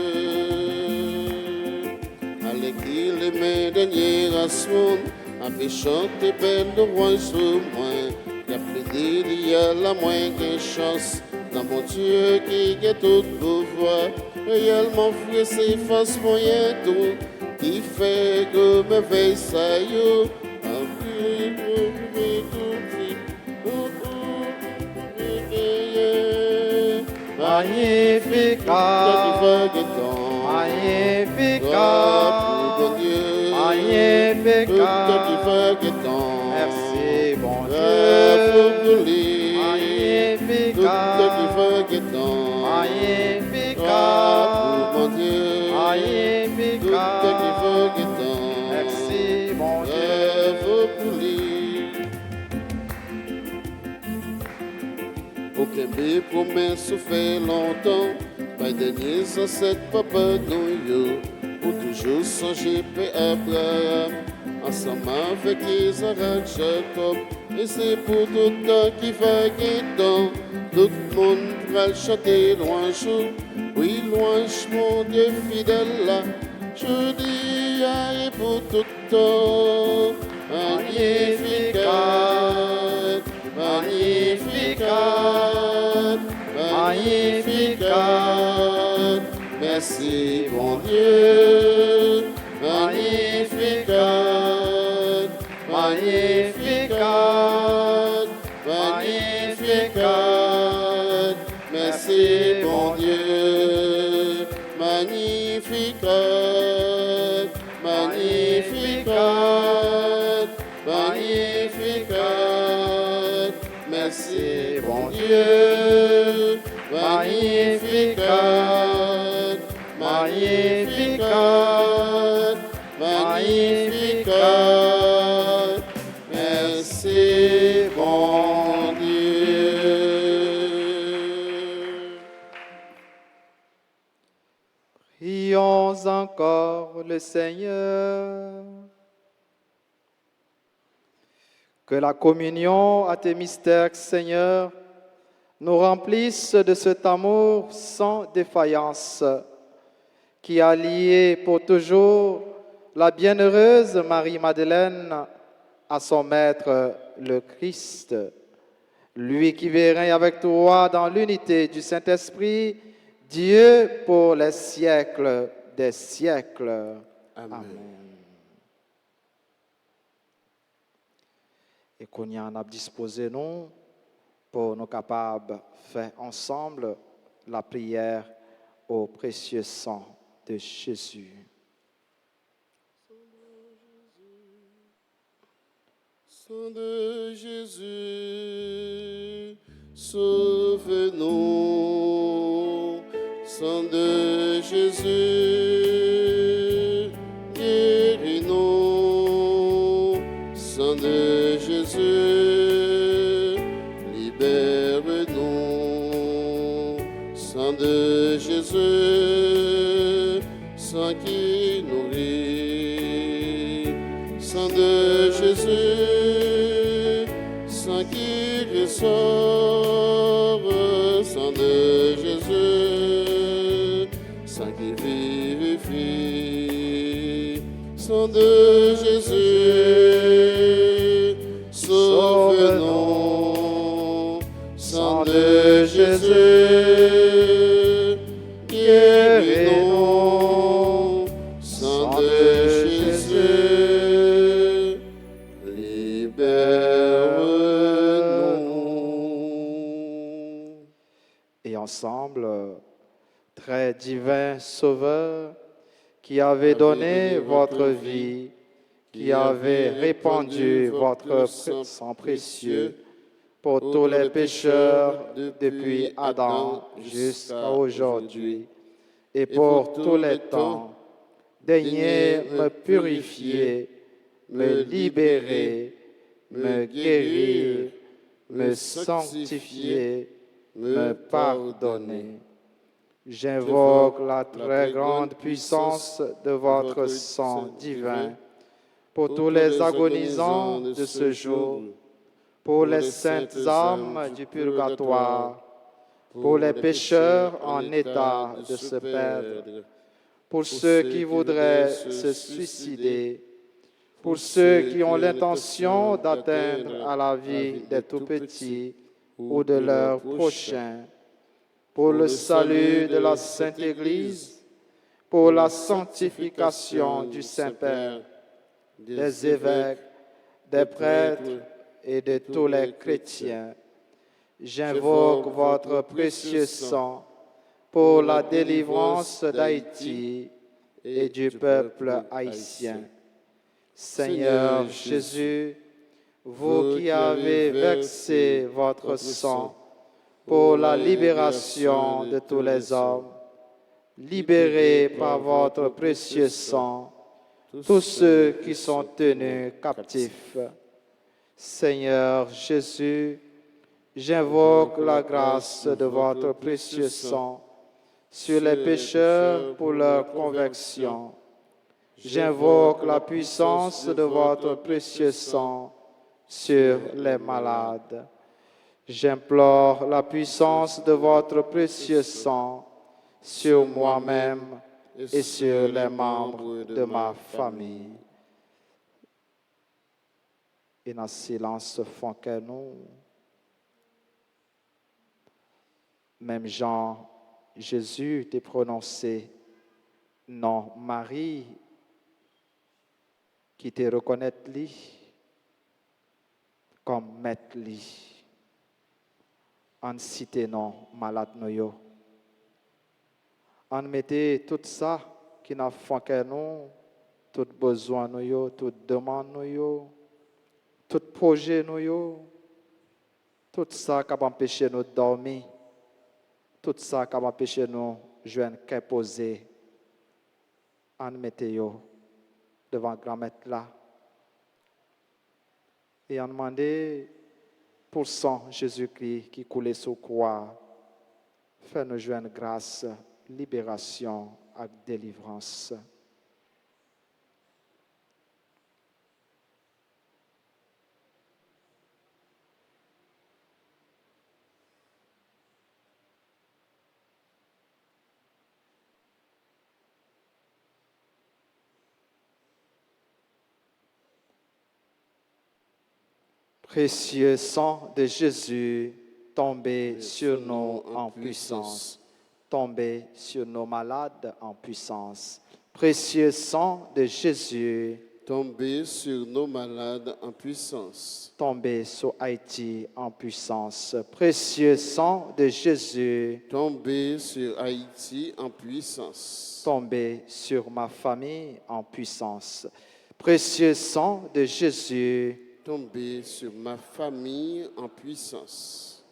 À l'église, les mains dernières à son, avait chanté belle de roi sur moi. Il y a plaidé, il y a la moindre chance. Dans mon Dieu qui a tout pouvoir. Réellement, frère, c'est face moyen tout. Qui fait que me veille ça yo. Magnificat, magnificat, magnificat. Merci bon Dieu. Magnificat, magnificat. Merci bon Dieu. Aucun bébé promesse fait longtemps, pas dernier sans cette papa nous pour toujours songer Père Abraham, ensemble avec Isaac Jacob, et c'est pour tout le temps qui va guettant, tout le monde va chanter louange, oui louange mon Dieu fidèle là, je dis et pour tout le temps, magnificat, magnificat, magnificat. Merci mon Dieu, magnificat, magnificat, magnificat. Merci mon Dieu, magnificat, magnificat, Magnificat, merci bon Dieu. Magnificat, Magnificat, Magnificat, merci bon Dieu. Prions encore le Seigneur. Que la communion à tes mystères, Seigneur, nous remplisse de cet amour sans défaillance qui a lié pour toujours la bienheureuse Marie-Madeleine à son Maître, le Christ. Lui qui vit et règne avec toi dans l'unité du Saint-Esprit, Dieu pour les siècles des siècles. Amen. Et qu'on y en a disposé, nous, pour nous capables de faire ensemble la prière au précieux sang de Jésus. Sang de Jésus, sauve-nous. Sang de Jésus, guéris-nous. Sang de Jésus, libère-nous. Sang de Jésus, sang qui nourrit. Sang de Jésus, sang qui ressort. Sang de Jésus, sang qui vivifie. Sang de Jésus, sauve-nous. Sang de Jésus, guéris-nous. Sang de Jésus, libère-nous. Et ensemble, très divin Sauveur, qui avez donné votre vie, qui avez répandu votre sang précieux pour tous les pécheurs depuis Adam jusqu'à aujourd'hui et pour tous les temps, daignez me purifier, me libérer, me guérir, me sanctifier, me pardonner. J'invoque la très grande puissance de votre sang divin pour tous les agonisants de ce jour, pour les saintes âmes du purgatoire, pour les pécheurs en état de se perdre, pour ceux qui voudraient se suicider, pour ceux qui ont l'intention d'atteindre à la vie des tout-petits ou de leurs prochains, pour le salut de la Sainte Église, pour la sanctification du Saint-Père, des évêques, des prêtres et de tous les chrétiens. J'invoque votre précieux sang pour la délivrance d'Haïti et du peuple haïtien. Seigneur Jésus, vous qui avez versé votre sang pour la libération de tous les hommes, libérez par votre précieux sang tous ceux qui sont tenus captifs. Seigneur Jésus, j'invoque la grâce de votre précieux sang sur les pécheurs pour leur conversion. J'invoque la puissance de votre précieux sang sur les malades. J'implore la puissance de votre précieux sang sur moi-même et sur les membres de ma famille. Et dans le silence font que nous, même Jean, Jésus t'a prononcé, non, Marie, qui te reconnaît lui comme maître lui. En cité non malade nous yo. En mettez tout ça qui n'a fait que nous, tout besoin nous yo, toute demande nous yo, tout projet nous yo, tout ça qui va empêcher nous de dormir, tout ça qui va empêcher nous de jouer un posé, en mettant devant grand maître là. Et en demandé pour sang Jésus-Christ qui coulait sous croix, fait nous jouer une grâce, libération et délivrance. Précieux sang de Jésus, tombez sur nous en puissance. Tombez sur nos malades en puissance. Précieux sang de Jésus, tombez sur nos malades en puissance. Tombez sur Haïti en puissance. Précieux sang de Jésus, tombez sur Haïti en puissance. Tombez sur ma famille en puissance. Précieux sang de Jésus, tombez sur ma famille en puissance.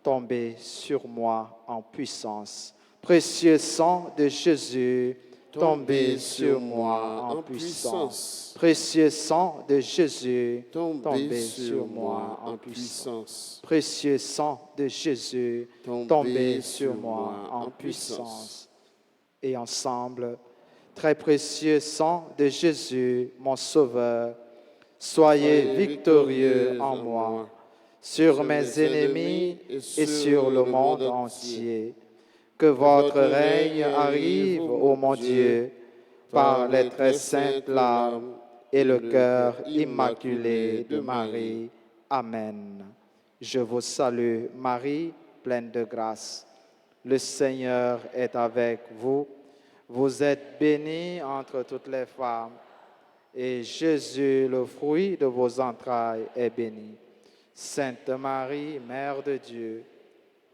Tombez sur moi en puissance. Précieux sang de Jésus, tombez sur moi en puissance. Précieux sang de Jésus, tombez sur moi en puissance. Précieux sang de Jésus, tombez sur moi en puissance. Et ensemble, très précieux sang de Jésus, mon Sauveur, soyez victorieux en moi, sur mes ennemis et sur le monde entier. Que votre règne arrive, ô mon Dieu, par les très saintes larmes et le cœur immaculé de Marie. Amen. Je vous salue, Marie, pleine de grâce. Le Seigneur est avec vous. Vous êtes bénie entre toutes les femmes. Et Jésus, le fruit de vos entrailles, est béni. Sainte Marie, Mère de Dieu,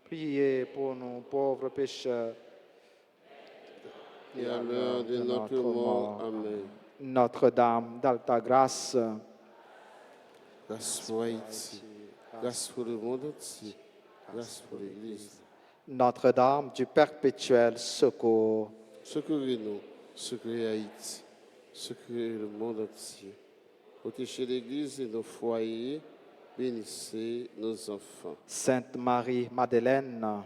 priez pour nous pauvres pécheurs, et à l'heure de notre mort. Amen. Notre-Dame d'Alta Grâce, grâce pour Haïti, grâce pour le monde entier, grâce pour l'Église. Notre-Dame du perpétuel secours, secourez-nous, secourez Haïti, secourez le monde entier. Protégez l'Église et nos foyers, bénissez nos enfants. Sainte Marie Madeleine,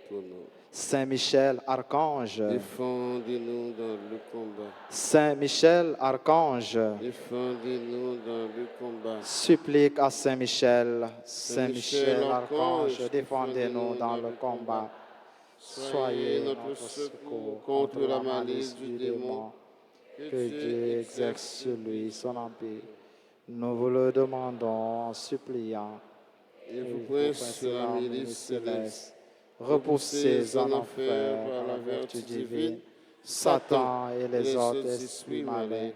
pour nous. Saint Michel Archange, défendez-nous dans le combat. Saint Michel Archange, défendez-nous dans le combat. Supplique à Saint Michel, Saint Michel Archange, défendez-nous dans le combat. Soyez notre secours contre la malice du démon. Que Dieu exerce sur lui son empire. Nous vous le demandons en suppliant. Et vous prince sur la milice céleste, repoussez en enfer par la vertu divine Satan et les autres esprits malins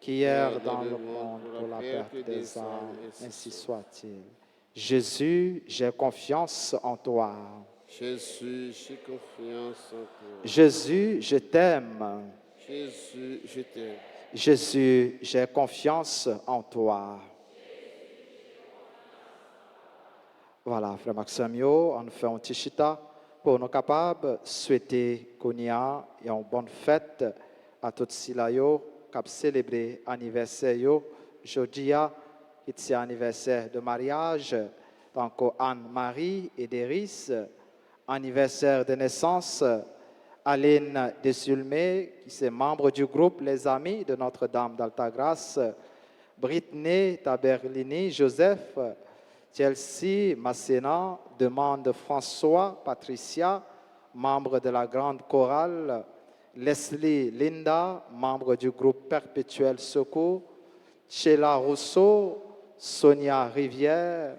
qui errent dans le monde pour la perte des âmes, ainsi soit-il. Jésus, j'ai confiance en toi. Jésus, j'ai confiance en toi. Jésus, je t'aime. Jésus, je t'aime. Jésus, j'ai confiance en toi. Voilà, frère Maximio, on fait un petit chita pour nous capables de souhaiter qu'on y a une bonne fête à tous ceux qui ont célébré l'anniversaire aujourd'hui, qui est anniversaire de mariage, donc Anne-Marie et Déris, anniversaire de naissance, Aline Desulmé, qui est membre du groupe Les Amis de Notre-Dame d'Alta Grâce, Britney Taberlini, Joseph, Chelsea Masséna, demande François Patricia, membre de la grande chorale, Leslie Linda, membre du groupe Perpétuel Secours, Sheila Rousseau, Sonia Rivière,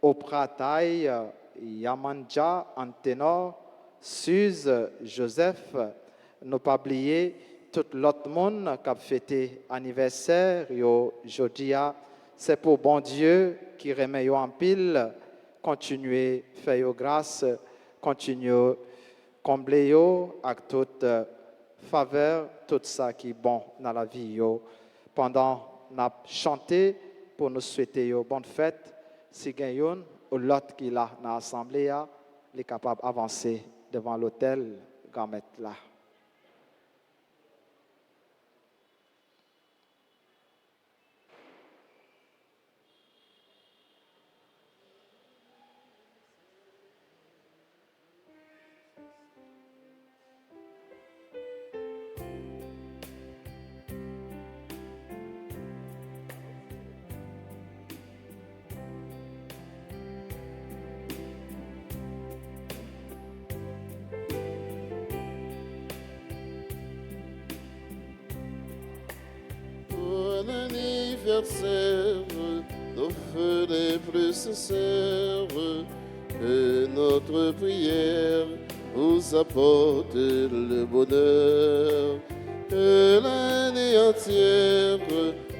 Oprah Taille, Yamanja Antenor, Suze Joseph, ne pas oublier tout l'autre monde qui a fêté anniversaire aujourd'hui. C'est pour bon Dieu qui remet en pile, continuer à faire grâce, continuer à combler avec toute faveur, tout ça qui est bon dans la vie. Pendant qu'on a chanté pour nous souhaiter une bonne fête. Si quelqu'un ou l'autre qui est là dans l'assemblée, il est capable d'avancer devant l'autel, mettre là. Bon anniversaire, nos feux les plus sincères, que notre prière vous apporte le bonheur, que l'année entière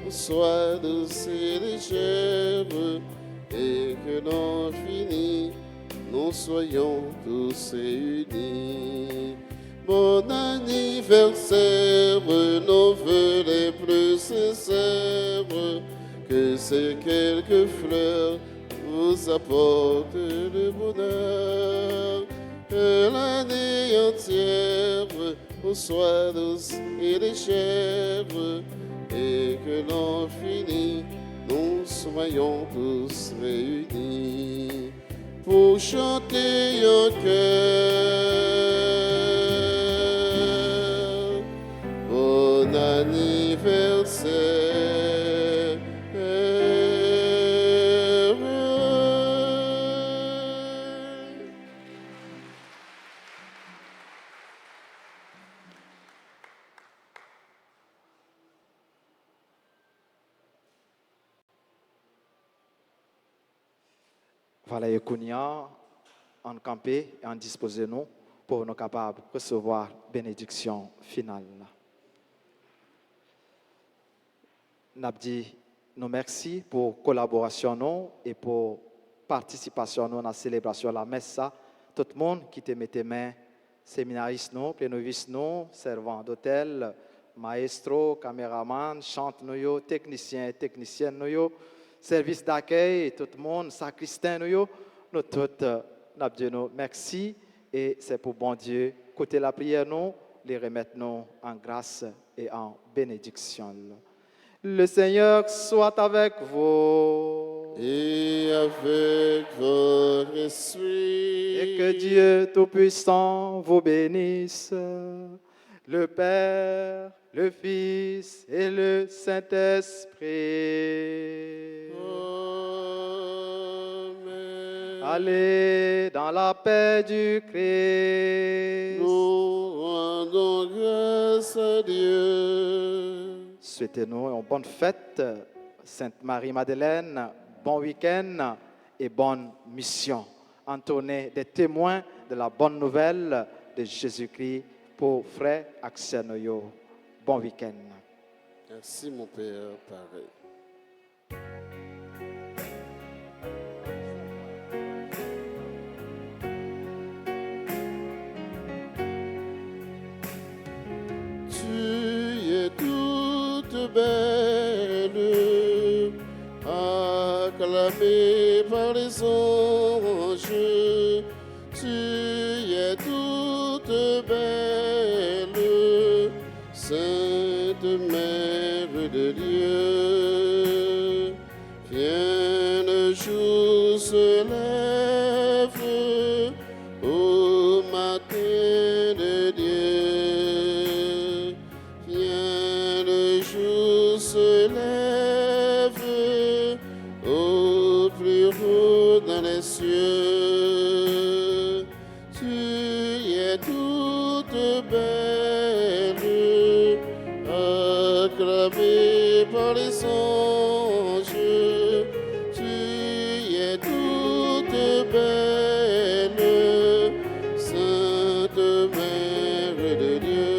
soit douce et légère, et que l'an fini, nous soyons tous réunis. Bon anniversaire, nos vœux les plus sincères, que ces quelques fleurs vous apportent le bonheur, que l'année entière vous soit douce et légère, et que l'an fini, nous soyons tous réunis pour chanter en cœur. Bon anniversaire. Voilà, et Kounia, en campé et en disposer nous pour nous capables de recevoir bénédiction finale. Nous dit nous merci pour collaboration nous et pour participation nous dans la célébration de la messe. Tout le monde qui te mette main, séminaristes nous, plénovistes nous, servants d'hôtel, maestro, caméraman, chante nous, techniciens et techniciennes nous, service d'accueil, tout le monde, sacristain nous tous, nous disons merci et c'est pour bon Dieu, côté la prière nous, les remettre nous en grâce et en bénédiction. Le Seigneur soit avec vous. Et avec votre esprit. Et que Dieu Tout-Puissant vous bénisse, le Père, le Fils et le Saint-Esprit. Amen. Allez dans la paix du Christ. Nous rendons grâce à Dieu. Souhaitez-nous une bonne fête, Sainte Marie-Madeleine, bon week-end et bonne mission. En tournée des témoins de la bonne nouvelle de Jésus-Christ pour frère Axenoyo. Bon week-end. Merci mon Père, pareil. Tu es toute belle, acclamée par les anges. Tu es toute belle, Sainte Mère de Dieu. Viens, le jour se lève au matin de Dieu. Viens, le jour se lève au plus haut dans les cieux. Tu es toute belle, acclamée par les anges. Tu es toute belle, Sainte Mère de Dieu.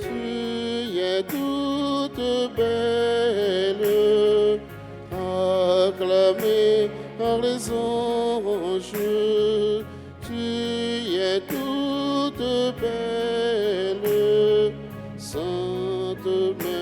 Tu es toute belle, acclamée par les anges. Tu es toute belle, Sainte Mère